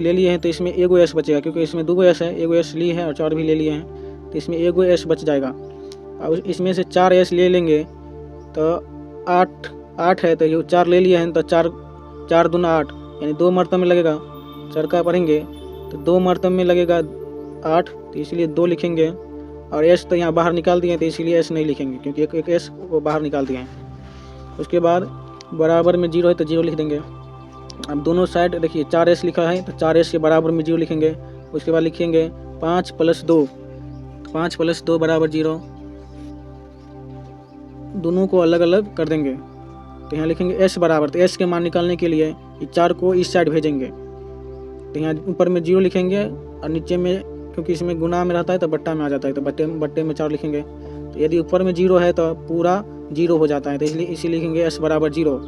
C: ले लिए हैं, तो इसमें एगो s बचेगा, क्योंकि इसमें 2 s है, एगो s ली है और 4 भी ले लिए हैं, तो इसमें एगो s बच जाएगा। अब इसमें से 4s ले लेंगे तो 8 है, तो ये 4 ले लिए हैं, तो 4 दूना 8 यानी 2 मरतब में लगेगा। चरका पढ़ेंगे तो 2 मरतब में लगेगा 8, तो इसलिए 2 लिखेंगे। और s तो यहाँ बाहर निकाल दिए हैं, तो इसीलिए s नहीं लिखेंगे, क्योंकि एक s वो बाहर निकाल दिए हैं। उसके बाद बराबर में 0 है तो 0 लिख देंगे। अब दोनों साइड देखिए 4s लिखा है, तो 4s के बराबर में 0 लिखेंगे। उसके बाद लिखेंगे 5 + 2, 5 + 2 बराबर 0। दोनों को अलग अलग कर देंगे, तो यहाँ लिखेंगे s बराबर, तो s के मान निकालने के लिए ये 4 को इस साइड भेजेंगे, तो यहाँ ऊपर में 0 लिखेंगे और नीचे में, क्योंकि इसमें गुना में रहता है तो बट्टा में आ जाता है, तो बट्टे में 4 लिखेंगे। तो यदि ऊपर में 0 है तो पूरा 0 हो जाता है, तो इसलिए लिखेंगे s बराबर 0।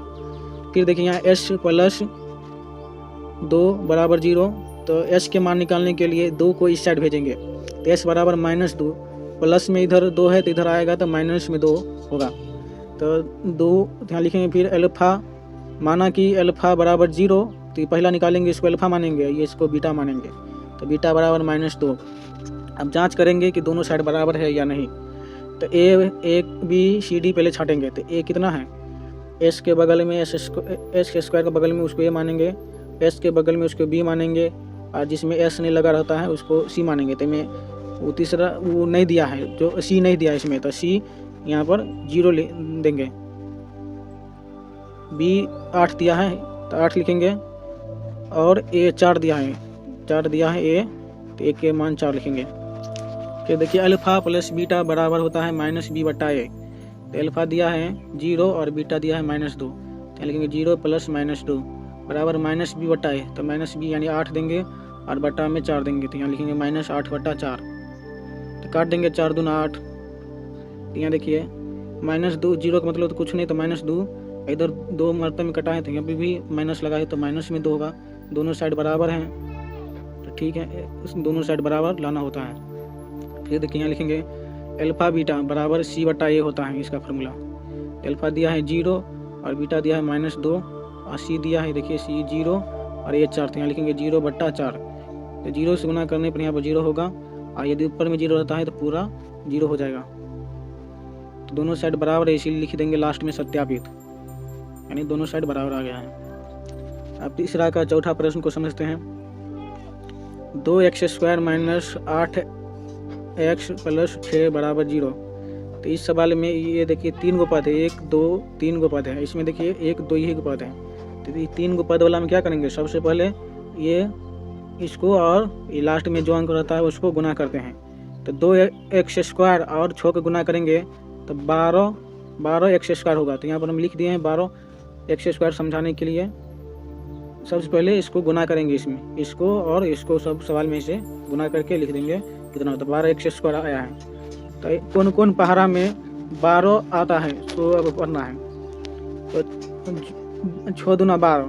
C: फिर देखिए यहाँ s + 2 बराबर 0, तो s के मान निकालने के लिए 2 को इस साइड भेजेंगे, तो s बराबर -2, प्लस में इधर 2 है तो इधर आएगा तो माइनस में 2 होगा, तो 2 यहाँ लिखेंगे। फिर अल्फ़ा, माना कि अल्फ़ा बराबर 0, तो पहला निकालेंगे, इसको अल्फ़ा मानेंगे, ये इसको बीटा मानेंगे, तो बीटा बराबर -2। अब जांच करेंगे कि दोनों साइड बराबर है या नहीं, तो a b c d पहले छाटेंगे, तो a कितना है, s के बगल में s के स्क्वायर के बगल में उसको a मानेंगे, s के बगल में उसको b मानेंगे, और जिसमें s नहीं लगा रहता है उसको c मानेंगे। तो मैं वो तीसरा वो नहीं दिया है, जो c नहीं दिया इसमें, तो c यहाँ पर 0 देंगे। b 8 दिया है तो 8 लिखेंगे, और a 4 दिया है, 4 दिया है a, तो a के मान 4 लिखेंगे। फिर देखिए अल्फ़ा + बीटा बराबर होता है -b/a, तो अल्फ़ा दिया है 0 और बीटा दिया है -2, तो लिखेंगे 0 + -2 बराबर -b/a, तो -b यानी 8 देंगे और बटा में 4 देंगे, तो यहाँ लिखेंगे -8/4। तो काट देंगे, 4 दूना 8, तो यहाँ देखिए -2, 0 का मतलब तो कुछ नहीं, तो -2, इधर 2 मरतबे में कटा है तो यहाँ पे भी माइनस लगा है, तो माइनस में 2 होगा। दोनों साइड बराबर हैं तो ठीक है, दोनों साइड बराबर लाना होता है। फिर देखिए यहाँ लिखेंगे अल्फ़ा बीटा बराबर c/a होता है इसका फार्मूला। अल्फ़ा दिया है 0 और बीटा दिया है -2 और c दिया है, देखिए c 0 और ये 4, तो यहाँ लिखेंगे 0/4, तो 0 से गुना करने पर यहाँ पर 0 होगा, और यदि ऊपर में 0 रहता है तो पूरा 0 हो जाएगा। तो दोनों साइड बराबर है, इसीलिए लिख देंगे लास्ट में सत्यापित, यानी दोनों साइड बराबर आ गया है। अब तीसरा का चौथा प्रश्न को समझते हैं। 2x² - 8x + 6 बराबर 0। तो इस सवाल में ये देखिए 3 गो पद है, 1 2 3 गो पद है, इसमें देखिए 1 2 ही गो पद है। तो ये 3 गो पद वाला में क्या करेंगे, सबसे पहले ये इसको और ये लास्ट में जो अंक रहता है उसको गुना करते हैं। तो 2x² और 6 को गुना करेंगे तो 12x² होगा। तो यहाँ पर हम लिख दिए हैं 12x² समझाने के लिए। सबसे पहले इसको गुना करेंगे, इसमें इसको और इसको सब सवाल में से गुना करके लिख देंगे कितना होता है, 12x² आया है। तो कौन कौन पहाड़ा में 12 आता है तो अब पढ़ना है। तो 6 दूना 12,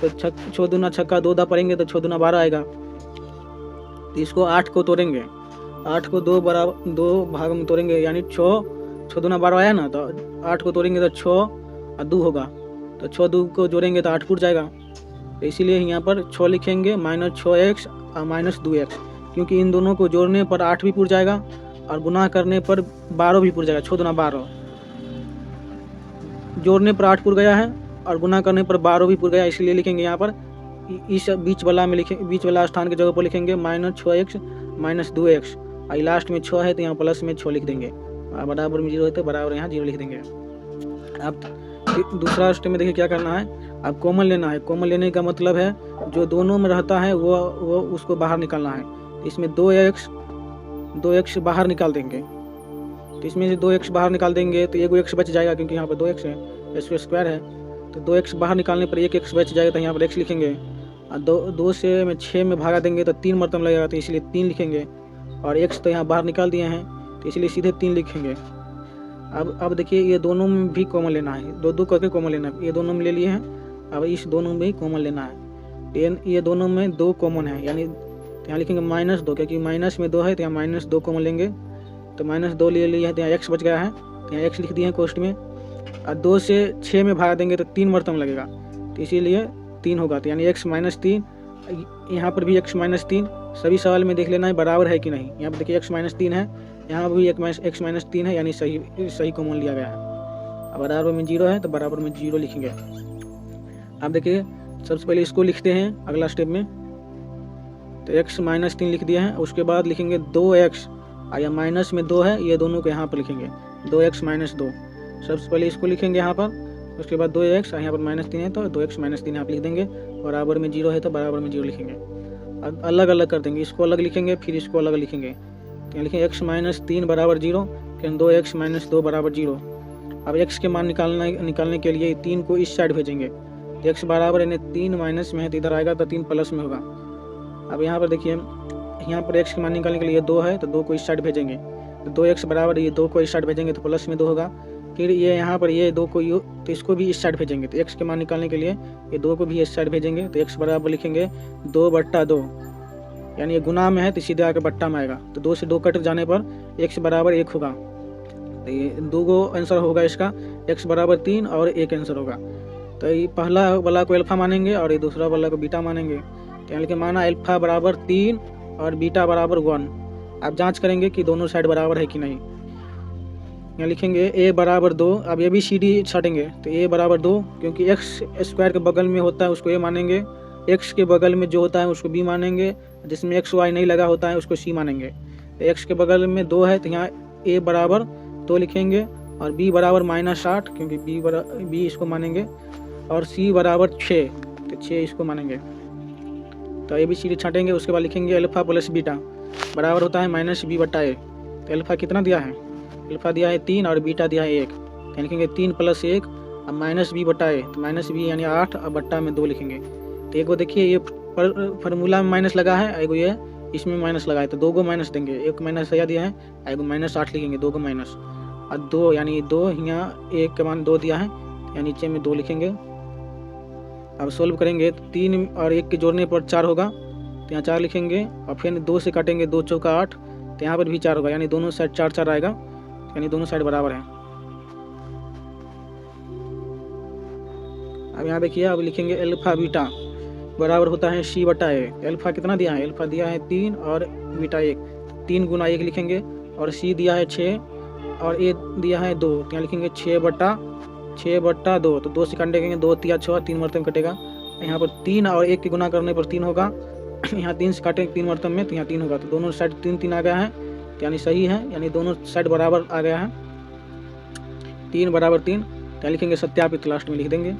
C: तो 6 दूना छक्का 2 दा पढ़ेंगे तो 6 दूना 12 आएगा। तो इसको 8 को तोड़ेंगे, 8 को 2 भाग में तोड़ेंगे, यानी 6 दूना 12 आया ना, तो 8 को तोड़ेंगे तो 6 और 2 होगा, तो 6 2 को जोड़ेंगे तो 8 फुट जाएगा। तो इसीलिए यहाँ पर 6 लिखेंगे -6x और -2x, क्योंकि इन दोनों को जोड़ने पर 8 भी पुर जाएगा और गुना करने पर 12 भी पुर जाएगा। 6 दूना 12, जोड़ने पर 8 पुर गया है और गुना करने पर 12 भी पुर गया, इसलिए लिखेंगे यहाँ पर इस बीच वाला में बीच वाला स्थान की जगह पर लिखेंगे -6x -2x, और लास्ट में 6 है तो यहाँ प्लस में 6 लिख देंगे, और बराबर में 0 है तो बराबर यहाँ 0 लिख देंगे। अब दूसरा स्टेप में देखिए क्या करना है, अब कॉमन लेना है। कॉमन लेने का मतलब है जो दोनों में रहता है वो उसको बाहर निकालना है। इसमें 2x बाहर निकाल देंगे, तो इसमें से 2x बाहर निकाल देंगे तो 1x बच जाएगा, क्योंकि यहाँ पर 2x है, x² है, तो 2x बाहर निकालने पर 1x बच जाएगा, तो यहाँ पर x लिखेंगे। और 2 से में 6 में भागा देंगे तो 3 मरतब लगेगा, तो इसलिए 3 लिखेंगे। और x तो यहाँ बाहर निकाल दिए हैं, तो इसलिए सीधे 3 लिखेंगे। अब देखिए ये दोनों में भी कॉमन लेना है, 2 करके कॉमन लेना है। ये दोनों में ले लिए हैं, अब इस दोनों में भी कॉमन लेना है। ये दोनों में 2 कॉमन है, यानी यहाँ लिखेंगे -2, क्योंकि माइनस में 2 है तो यहाँ -2 कॉमन लेंगे, तो -2 ले लिया है, तो यहाँ x बच गया है, तो यहाँ x लिख दिए हैं कोष्ट में। और 2 से 6 में भागा देंगे तो 3 मरतब लगेगा, तो इसीलिए 3 होगा, तो यानी x -3। यहाँ पर भी x -3, सभी सवाल में देख लेना है बराबर है कि नहीं। यहाँ पर देखिए x -3 है, यहाँ भी x -3 है, यानी सही कॉमन लिया गया है। अब बराबर में 0 है तो बराबर में 0 लिखेंगे। अब देखिए सबसे पहले इसको लिखते हैं अगला स्टेप में, तो x -3 लिख दिया है। उसके बाद लिखेंगे 2x, और या माइनस में 2 है, ये दोनों को यहाँ पर लिखेंगे 2x - 2। सबसे पहले इसको लिखेंगे यहाँ पर, उसके बाद 2x, यहाँ पर -3 है तो 2x -3 यहाँ पर लिख देंगे। बराबर में 0 है तो बराबर में 0 लिखेंगे। अलग अलग कर देंगे, इसको अलग लिखेंगे फिर इसको अलग लिखेंगे। तो यहाँ लिखेंगे x -3 बराबर 0, फिर 2x - 2 बराबर 0। अब x के मान निकालने के लिए 3 को इस साइड भेजेंगे, तो x बराबर यानी 3 माइनस में है तो इधर आएगा, तो 3 प्लस में होगा। अब यहाँ पर देखिए, यहाँ पर x के मान निकालने के लिए 2 है तो 2 को इस साइड भेजेंगे, तो 2x बराबर ये 2 को इस साइड भेजेंगे तो प्लस में 2 होगा। फिर ये यहाँ पर ये 2 को तो इसको भी इस साइड भेजेंगे, तो x के मान निकालने के लिए ये 2 को भी इस साइड भेजेंगे, तो x बराबर लिखेंगे 2/2, यानी ये गुना में है तो सीधे आकर बट्टा में आएगा, तो 2 से 2 कट जाने पर x बराबर 1 होगा। तो ये 2 आंसर होगा इसका, x बराबर 3 और 1 आंसर होगा। तो ये पहला वाला को अल्फा मानेंगे और ये दूसरा वाला को बीटा मानेंगे। तो यहाँ लिखे माना अल्फा बराबर 3 और बीटा बराबर 1। आप जांच करेंगे कि दोनों साइड बराबर है कि नहीं। यहाँ लिखेंगे a बराबर 2, अब ये भी CD छाटेंगे, तो a बराबर 2, क्योंकि x² के बगल में होता है उसको a मानेंगे, x के बगल में जो होता है उसको b मानेंगे, जिसमें x y नहीं लगा होता है उसको c मानेंगे। तो x के बगल में 2 है तो यहाँ a बराबर 2 लिखेंगे, और b बराबर -8, क्योंकि b इसको मानेंगे, और c बराबर 6, तो 6 इसको मानेंगे। तो ये भी CD छाटेंगे। उसके बाद लिखेंगे अल्फा प्लस बीटा बराबर होता है -b/a। तो अल्फा कितना दिया है, अल्फा दिया है 3 और बीटा दिया है 1, तो लिखेंगे 3 + 1 अब -b/a, तो -b यानी 8 और बट्टा में 2 लिखेंगे। तो एक को देखिए ये फार्मूला में माइनस लगा है, एक ये इसमें माइनस लगा है, तो 2 को माइनस देंगे, एक माइनस सही दिया है, एक -8 लिखेंगे, 2 को माइनस, और 2 यानी 2 यहाँ 1 के मान 2 दिया है, यानी नीचे में 2 लिखेंगे। अब सोल्व करेंगे, 3 और 1 के जोड़ने पर 4 होगा, तो यहाँ 4 लिखेंगे, और फिर 2 से काटेंगे, 2 × 4 = 8, तो यहाँ पर भी 4 होगा, यानी दोनों साइड 4 आएगा, यानी दोनों साइड बराबर है। अब यहाँ देखिए, अब लिखेंगे अल्फा बीटा बराबर होता है c/a। अल्फा कितना दिया है, अल्फा दिया है 3 और बीटा 1, 3 × 1 लिखेंगे, और c दिया है 6 और a दिया है 2, तो यहाँ लिखेंगे 6/2, तो 2 से काटेंगे, 2 × 6, 3 मरतब कटेगा। यहाँ पर 3 और 1 के गुना करने पर 3 होगा, यहाँ 3 से काटेंगे 3 मरतब में, तो यहाँ 3 होगा, तो दोनों साइड 3 आ गया है, तो यानी सही है, यानी दोनों साइड बराबर आ गया है, 3 बराबर 3। तो लिखेंगे सत्यापित, लास्ट में लिख देंगे।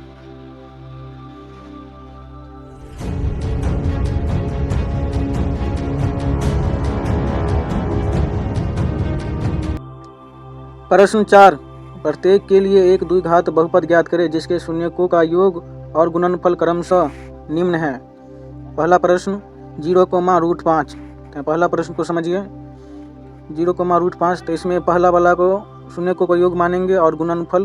C: प्रश्न 4, प्रत्येक के लिए एक द्विघात बहुपद ज्ञात करें जिसके शून्यकों का योग और गुणनफल क्रमशः निम्न है। पहला प्रश्न 0,5। तो पहला प्रश्न को समझिए, 0,5, तो इसमें पहला वाला को शून्यकों का योग मानेंगे और गुणनफल,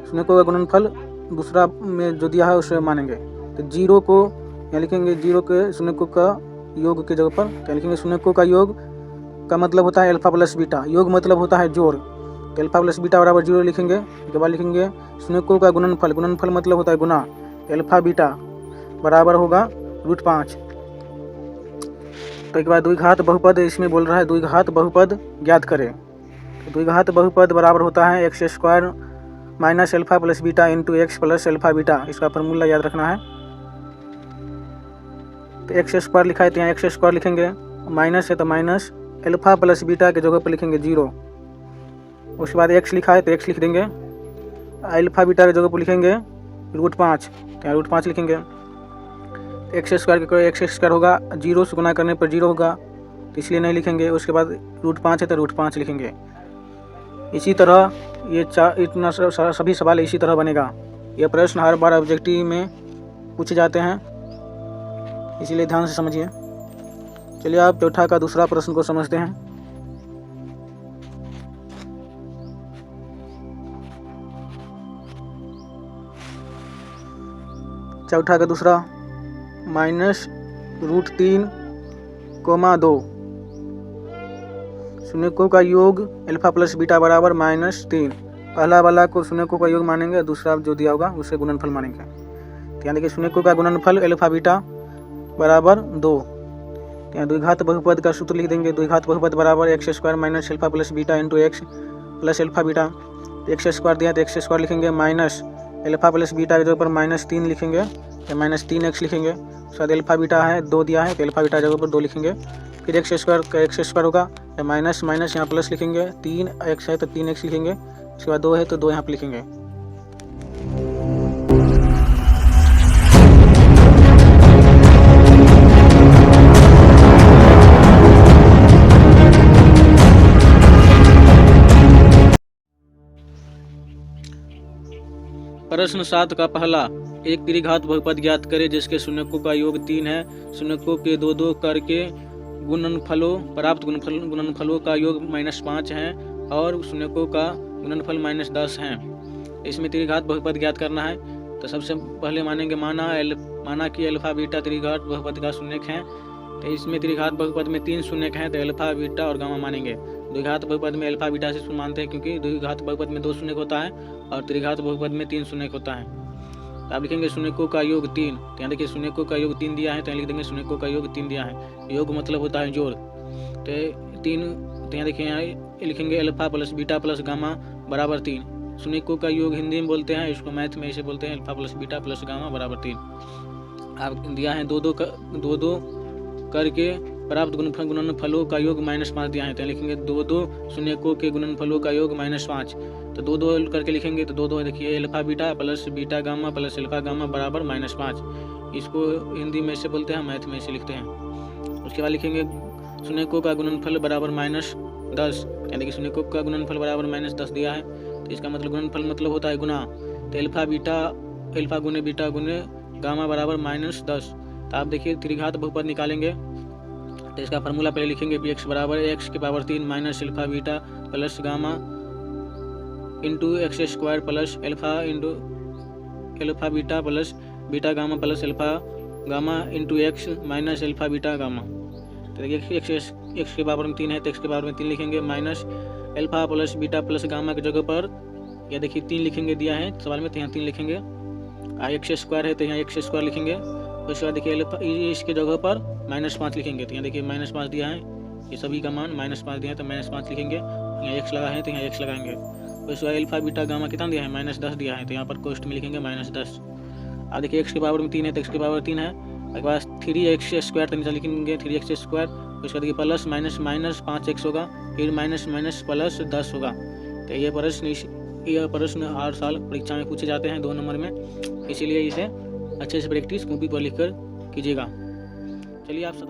C: शून्यकों का गुणनफल दूसरा में जो दिया है उसे मानेंगे। तो 0 को यहाँ लिखेंगे, 0 के शून्यकों का योग के जगह पर, तो लिखेंगे शून्यकों का योग का मतलब होता है अल्फा प्लस बीटा, योग मतलब होता है जोड़, तो अल्फा प्लस बीटा बराबर 0 लिखेंगे। उसके बाद लिखेंगे शून्यकों का गुणनफल, गुणनफल मतलब होता है गुना, अल्फा बीटा बराबर होगा √5। तो एक बार द्विघात बहुपद इसमें बोल रहा है, द्विघात बहुपद ज्ञात करें। तो द्विघात बहुपद बराबर होता है x² - alpha plus beta × x plus alpha beta, इसका फार्मूला याद रखना है। तो x² लिखा है तो यहाँ x² लिखेंगे, माइनस है तो माइनस, अल्फा प्लस बीटा के जगह पर लिखेंगे 0। उसके बाद x लिखा है तो x लिख देंगे, अल्फा बीटा के जगह पर लिखेंगे √5, तो यहाँ √5 लिखेंगे। x² के x² होगा, 0 से गुना करने पर 0 होगा, तो इसलिए नहीं लिखेंगे। उसके बाद √5 है तो √5 लिखेंगे। इसी तरह ये इतना सभी सवाल इसी तरह बनेगा। यह प्रश्न हर बार ऑब्जेक्टिव में पूछे जाते हैं। इसीलिए ध्यान से समझिए। चलिए आप चौथा का दूसरा प्रश्न को समझते हैं। चौथा का दूसरा -√3,2 शून्यकों का योग अल्फा प्लस बीटा बराबर -3। पहला वाला को शून्यकों का योग मानेंगे, दूसरा जो दिया होगा उसे गुणनफल मानेंगे। तो यहाँ देखिए शून्यकों का गुणनफल अल्फा बीटा बराबर 2। तो यहाँ द्विघात बहुपद का सूत्र लिख देंगे। द्विघात बहुपद बराबर x² minus alpha plus beta into x plus alpha beta. x² दिया तो x² लिखेंगे, माइनस अल्फा प्लस बीटा के जगह पर -3 लिखेंगे या -3x लिखेंगे। उसके बाद अल्फा बीटा है 2 दिया है तो अल्फा बीटा जगह पर 2 लिखेंगे। फिर x² का x² होगा या माइनस माइनस यहाँ प्लस लिखेंगे, 3x है तो 3x लिखेंगे। उसके बाद 2 है तो 2 यहाँ पर लिखेंगे।
B: प्रश्न 7 का पहला, एक त्रिघात बहुपद ज्ञात करें जिसके शून्यकों का योग 3 है। शून्यकों के 2-2 करके गुणनफलों प्राप्त गुणनफलों का योग -5 है और शून्यकों का गुणनफल -10 है। इसमें त्रिघात बहुपद ज्ञात करना है। तो सबसे पहले मानेंगे माना कि अल्फा बीटा त्रिघात बहुपद का शून्यक है। तो इसमें त्रिघात बहुपद में 3 शून्यक हैं तो अल्फा बीटा और गामा मानेंगे। द्विघात बहुपद में अल्फा बीटा से मानते हैं क्योंकि द्विघात बहुपद में 2 शून्यक होता है और त्रिघात बहुपद में 3 शून्यक होता है। तो आप लिखेंगे शून्यकों का योग 3। तो यहाँ देखिए शून्यकों का योग 3 दिया है तो यहाँ लिख देंगे शून्यकों का योग 3 दिया है। योग मतलब होता है जोड़। तो 3 तो यहाँ देखिए यहाँ लिखेंगे alpha plus beta plus gamma बराबर 3। शून्यकों का योग हिंदी में बोलते हैं, इसको मैथ में इसे बोलते हैं alpha plus beta plus gamma बराबर 3। आप दिया है 2-2 करके प्राप्त गुणनफलों का योग -5 दिया है तो लिखेंगे 2-2 शून्यकों के गुणनफलों का योग -5। तो 2-2 करके लिखेंगे तो 2-2 देखिए alpha beta plus beta gamma plus alpha gamma बराबर -5। इसको हिंदी में से बोलते हैं, मैथ में से लिखते हैं। उसके बाद लिखेंगे शून्यकों का गुणनफल बराबर -10। यानी देखिए शून्यकों का गुणनफल बराबर -10 दिया है तो इसका मतलब गुणनफल मतलब होता है गुना। तो अल्फा गुने बीटा गुने गामा बराबर -10। तो आप देखिए त्रिघात बहुपद निकालेंगे तो इसका फार्मूला पहले लिखेंगे px बराबर x³ minus alpha beta plus gamma into x² plus alpha beta plus beta gamma plus alpha gamma into x minus alpha beta gamma. तो देखिए x के पावर में 3 है तो x के पावर में 3 लिखेंगे, minus alpha plus beta plus gamma की जगह पर या देखिए 3 लिखेंगे दिया है सवाल में तो यहाँ 3 लिखेंगे। x² है तो यहाँ x² लिखेंगे। उसके बाद देखिए इसके जगह पर -5 लिखेंगे तो यहाँ देखिए -5 दिया है, ये सभी का मान -5 दिया है तो -5 लिखेंगे। यहाँ x लगा है तो यहाँ x लगाएंगे। उसके बाद अल्फा बीटा गामा कितना दिया है -10 दिया है तो यहाँ पर कोष्ट में लिखेंगे -10। अब देखिए x के पावर में 3 है तो x के पावर 3 है। उसके बाद 3x² तो नीचे लिखेंगे 3x²। उसके बाद देखिए प्लस माइनस माइनस 5x होगा, फिर माइनस माइनस प्लस 10 होगा। तो ये प्रश्न हर साल परीक्षा में पूछे जाते हैं 2 नंबर में, इसीलिए इसे अच्छे से प्रैक्टिस कॉपी पर लिखकर कीजिएगा। चलिए आप सब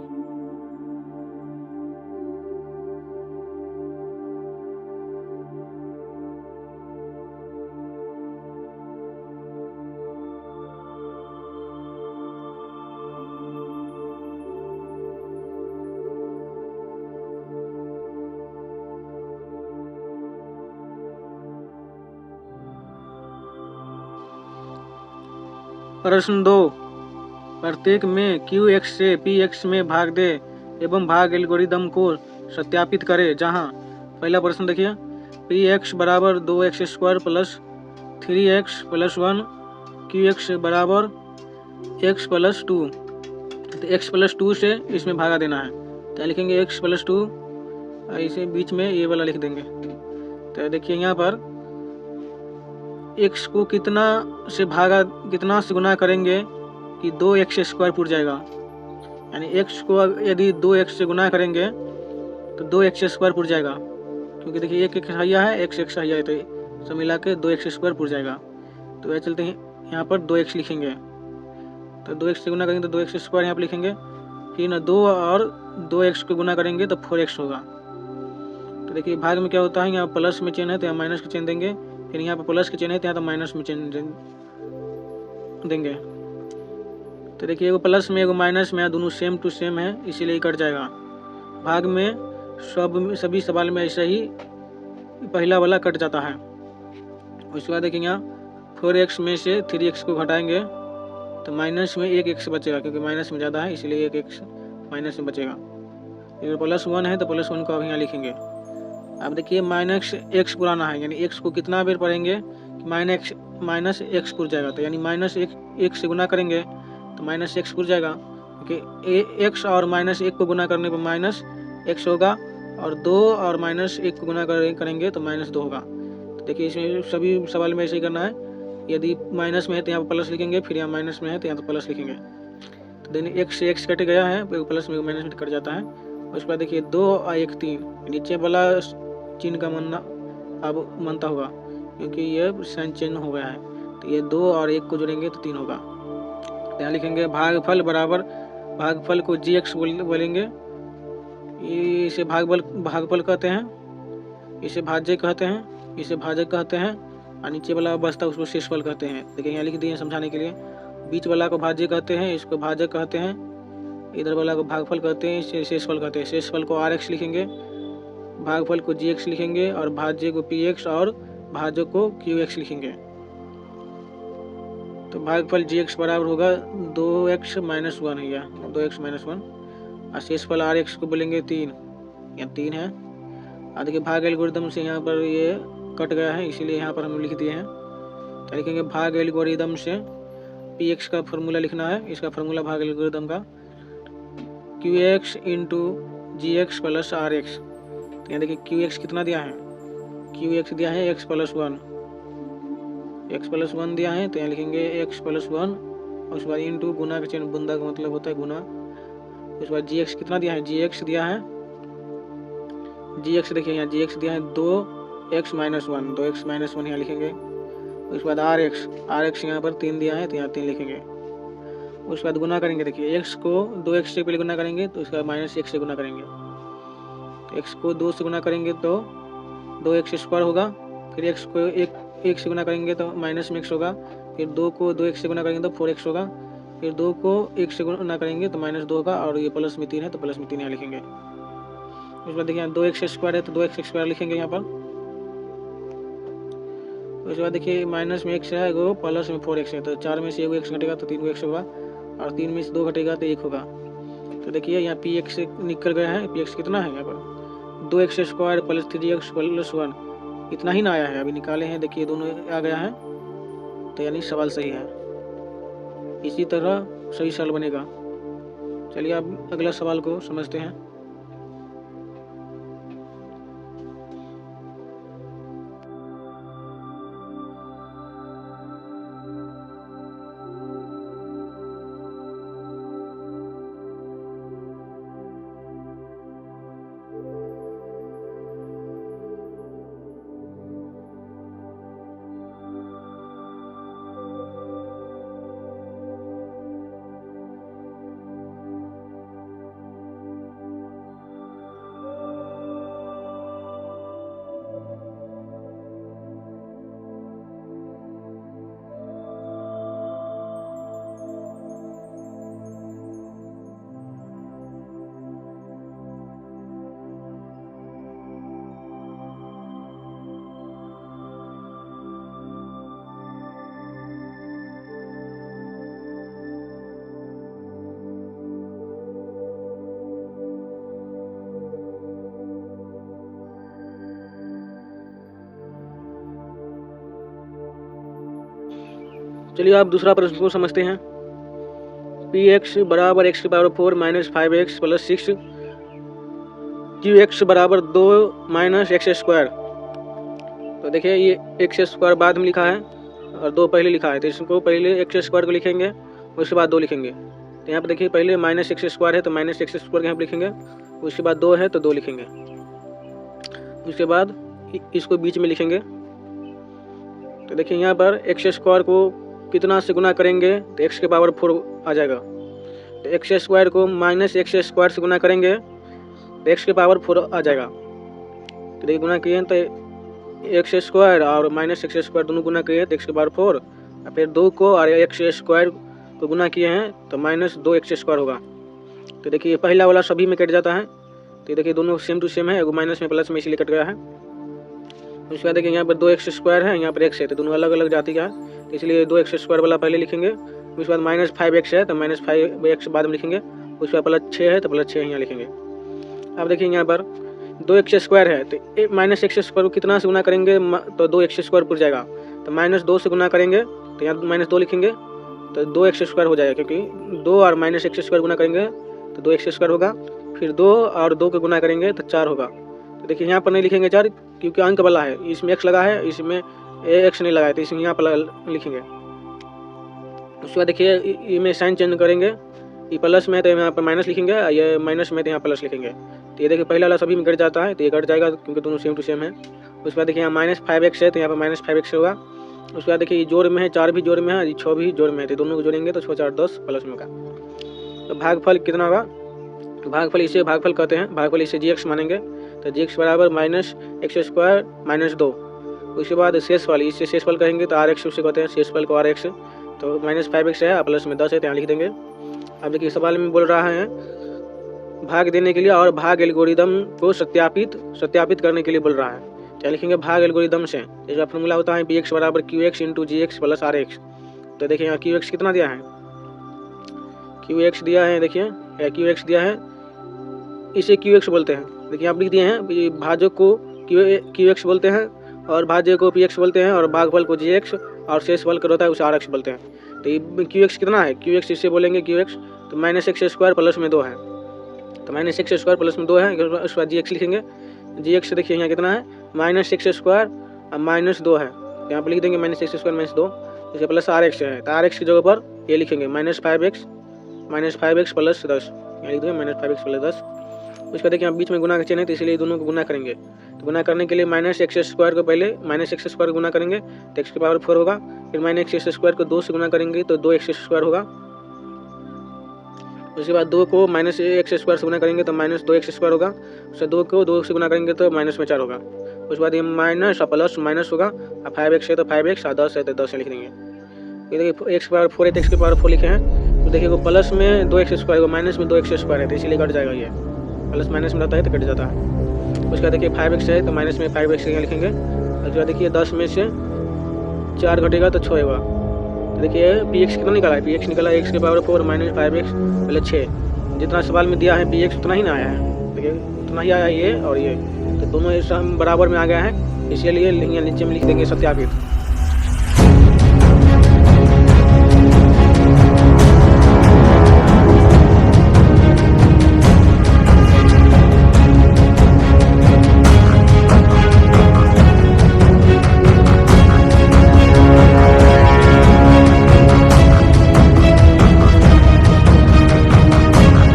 C: प्रश्न 2, प्रत्येक में QX से PX में भाग दे एवं भाग एल्गोरिदम को सत्यापित करें। जहां पहला प्रश्न देखिए PX बराबर 2x² plus 3x plus 1 QX बराबर x प्लस 2। तो x प्लस 2 से इसमें भागा देना है तो लिखेंगे x प्लस 2, इसे बीच में ये वाला लिख देंगे। तो देखिए यहाँ पर x को कितना से गुना करेंगे कि 2x² पूर जाएगा। यानी x को यदि 2x से गुना करेंगे तो 2x² पूर जाएगा, क्योंकि देखिए एक हइया है x हइया है तो सब मिला के 2x² पूर जाएगा। तो वह चलते हैं यहाँ पर 2x लिखेंगे तो 2x से गुना करेंगे तो 2x² यहाँ पर लिखेंगे। फिर ना 2 और 2x को गुना करेंगे तो 4x होगा। तो देखिए भाग में क्या होता है, यहाँ प्लस में चिन्ह है तो यहाँ माइनस का चिन्ह देंगे, फिर यहाँ पर प्लस के चिन्ह है तो यहाँ तो माइनस में चिन्ह देंगे। तो देखिए एगो प्लस में एगो माइनस में दोनों सेम टू सेम है, इसीलिए कट जाएगा। भाग में सभी सवाल में ऐसे ही पहला वाला कट जाता है। उसके बाद देखिए यहाँ 4x में से 3x को घटाएंगे तो माइनस में 1x बचेगा, क्योंकि माइनस में ज़्यादा है इसलिए 1x माइनस में बचेगा। अगर +1 है तो +1 को अब यहाँ लिखेंगे। अब देखिए -x पुराना है, यानी x को कितना बार पढ़ेंगे कि -x पुर जाएगा। तो यानी -1 से गुना करेंगे तो -x पुर जाएगा, क्योंकि x और -1 को गुना करने पर -x होगा और 2 और -1 को गुना करेंगे तो -2 होगा। तो देखिए इसमें सभी सवाल में ऐसे ही करना है, यदि माइनस में है तो यहाँ पर प्लस लिखेंगे, फिर यहाँ माइनस में है तो यहाँ तो प्लस लिखेंगे। तो देखिए x से x कट गया है, प्लस में माइनस में कट जाता है। उसके बाद देखिए 2 और 1 3, नीचे वाला चिन्ह का मनना अब मनता होगा, क्योंकि ये साइन चेंज हो गया है। तो ये 2 और 1 को जोड़ेंगे तो 3 होगा। तो यहाँ लिखेंगे भागफल बराबर, भागफल को gx बोलेंगे, इसे भागफल कहते हैं, इसे भाज्य कहते हैं, इसे भाजक कहते हैं, और नीचे वाला बचता उसको शेषफल कहते हैं। देखिए यहाँ लिख दिए समझाने के लिए, बीच वाला को भाज्य कहते हैं, इसको भाजक कहते हैं, इधर वाला को भागफल कहते हैं, इसे शेषफल कहते हैं। शेषफल को rx लिखेंगे, भागफल को gx लिखेंगे, और भाज्य को px और भाजक को qx लिखेंगे। तो भागफल gx बराबर होगा 2x - 1 है, या 2x - 1, और शेषफल rx को बोलेंगे 3, या 3 है। और देखिए भाग एल्गोरिदम से यहाँ पर ये कट गया है, इसीलिए यहाँ पर हम लिख दिए हैं। तो लिखेंगे भाग एल्गोरिदम से px का फॉर्मूला लिखना है, इसका फॉर्मूला भाग एल्गोरिदम का qx × gx + rx। तो यहाँ देखिए qx कितना दिया है, qx दिया है x + 1, x + 1 दिया है, तो यहाँ लिखेंगे x + 1, और उसके बाद इंटू गुना का चिन्ह, बुंदा का मतलब होता है गुना। उसके बाद gx कितना दिया है, gx दिया है, gx देखिए यहाँ gx दिया है 2x - 1, 2x - 1 यहाँ लिखेंगे। उसके बाद rx यहाँ पर 3 दिया है, तो यहाँ 3 लिखेंगे। उसके बाद गुना करेंगे, देखिए x को 2x से पहले गुना करेंगे तो उसके बाद -1 से गुना करेंगे। तो x को 2 से गुना करेंगे तो 2x² होगा, फिर x को 1 से गुना करेंगे तो -x होगा, फिर 2 को 2x से गुना करेंगे तो 4x होगा, फिर 2 को 1 से गुना करेंगे तो -2 होगा, और ये प्लस में 3 है तो प्लस में 3 यहाँ लिखेंगे। उसके बाद देखिए 2x² है तो 2x² लिखेंगे यहाँ पर। उसके बाद देखिए माइनस में x है, एगो प्लस में 4x है, तो 4 में से एगो x घटेगा तो 3 को x होगा, और 3 में से 2 घटेगा तो 1 होगा। तो देखिए यहाँ px निकल गया है, px कितना है यहाँ पर 2x² + 3x + 1, इतना ही ना आया है, अभी निकाले हैं, देखिए दोनों आ गया है, तो यानी सवाल सही है। इसी तरह सही सवाल बनेगा। चलिए अब अगला सवाल को समझते हैं। चलिए आप दूसरा प्रश्न को समझते हैं। px बराबर x⁴ - 5x + 6, qx बराबर 2 - x²। तो देखिए ये x² बाद में लिखा है और 2 पहले लिखा है, तो इसको पहले x² को लिखेंगे, उसके बाद 2 लिखेंगे। तो यहाँ पर देखिए पहले -x² है तो -x² यहाँ पर लिखेंगे, उसके बाद 2 है तो 2 लिखेंगे, उसके बाद इसको बीच में लिखेंगे। तो देखिए यहाँ पर x² को कितना से गुना करेंगे तो x⁴ आ जाएगा। तो x² को -x² से गुना करेंगे तो x⁴ आ जाएगा। तो देखिए गुना किए तो x² और -x² दोनों गुना किए तो x⁴, और फिर 2 को और x² को गुना किए हैं तो -2x² होगा। तो देखिए पहला वाला सभी में कट जाता है, तो देखिए दोनों सेम टू सेम है, एगो माइनस में प्लस में इसलिए कट गया है। उसके बाद देखिए यहाँ पर 2x² है, यहाँ पर x है, तो दोनों अलग अलग जाति का है, तो इसलिए 2x² वाला पहले लिखेंगे। उसके बाद -5x है तो -5x बाद में लिखेंगे। उसके बाद +6 है तो +6 यहाँ लिखेंगे। अब देखिए यहाँ पर 2x² है तो -x² को कितना से गुना करेंगे तो 2x² पुर जाएगा, तो -2 से गुना करेंगे तो यहाँ -2 लिखेंगे तो 2x² हो जाएगा, क्योंकि 2 और -x² गुना करेंगे तो 2x² होगा। फिर 2 और 2 को गुना करेंगे तो 4 होगा। तो देखिए यहाँ पर नहीं लिखेंगे 4, क्योंकि अंक वाला है, इसमें x लगा है, इसमें x नहीं लगा है, तो इसमें यहाँ पर लिखेंगे। उसके बाद देखिए इसमें साइन चेंज करेंगे, ये प्लस में है तो यहाँ पर माइनस लिखेंगे, ये माइनस में तो यहाँ प्लस लिखेंगे। तो ये देखिए पहला वाला सभी में कट जाता है, तो ये कट जाएगा क्योंकि दोनों सेम टू सेम है। उसके बाद देखिए यहाँ -5x है तो यहाँ पर -5x होगा। उसके बाद देखिए जोड़ में है, 4 भी जोड़ में है, 6 भी जोड़ में है, तो दोनों को जोड़ेंगे तो 6 4 10 प्लस में होगा। तो भागफल कितना होगा, तो भागफल इसे भागफल कहते हैं, भागफल इसे gx मानेंगे, तो gx बराबर -x² - 2। उसके बाद शेषफल, इसे शेषफल कहेंगे तो rx उसे कहते हैं, शेषफल को rx, तो -5x है प्लस में 10 है तो यहाँ लिख देंगे। अब देखिए सवाल में बोल रहा है भाग देने के लिए और भाग एल्गोरिदम को सत्यापित करने के लिए बोल रहा है, तो लिखेंगे भाग एल्गोरिदम से। जैसा फॉर्मूला होता है px बराबर qx × gx + rx। तो देखिए यहाँ qx कितना दिया है, qx दिया है, देखिए qx दिया है, इसे qx बोलते हैं। देखिए आप लिख दिए हैं भाजक को qx बोलते हैं और भाज्य को px बोलते हैं और भागफल को gx और शेषफल कर होता है उसे rx बोलते हैं। तो ये qx कितना है, qx इसे बोलेंगे qx, तो -x² प्लस में 2 है, तो -x² प्लस में 2 है। उसके बाद gx लिखेंगे, gx देखिए यहाँ कितना है -x² और -2 है, यहाँ पर लिख देंगे -x² - 2, इसे प्लस rx है, तो rx की जगह पर ये लिखेंगे -5x + 10, यहाँ लिख देंगे -5x + 10। उसका देखिए यहाँ बीच में गुना का चिन्ह है, तो इसलिए दोनों को गुना करेंगे। तो गुना करने के लिए -x² को पहले -x² गुना करेंगे तो x की पावर 4 होगा, फिर -x² को 2 से गुना करेंगे तो 2x² होगा। उसके बाद 2 को -x² से गुना करेंगे तो -2x² होगा। उससे 2 को 2 से गुना करेंगे तो -4 होगा। उसके बाद ये माइनस और प्लस माइनस होगा, और 5x है तो 5x और 10 है तो 10 लिख देंगे। ये देखिए x की पावर 4 है तो x की पावर 4 लिखे हैं, तो देखिए प्लस में 2x² होगा, माइनस में 2x² है तो इसीलिए कट जाएगा, ये प्लस माइनस में रहता है तो कट जाता है। उसके बाद देखिए 5x है तो माइनस में 5x यहाँ लिखेंगे। उसके बाद देखिए 10 में से 4 घटेगा तो 6 होगा। तो देखिए px कितना निकाला है, px निकाला x की पावर 4 - 5x + 6। जितना सवाल में दिया है px उतना ही ना आया है, देखिए उतना ही आया ये और ये, तो दोनों बराबर में आ गया है, इसलिए नीचे में लिख देंगे सत्यापित।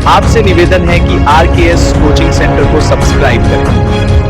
D: आपसे निवेदन है कि RKS कोचिंग सेंटर को सब्सक्राइब करें।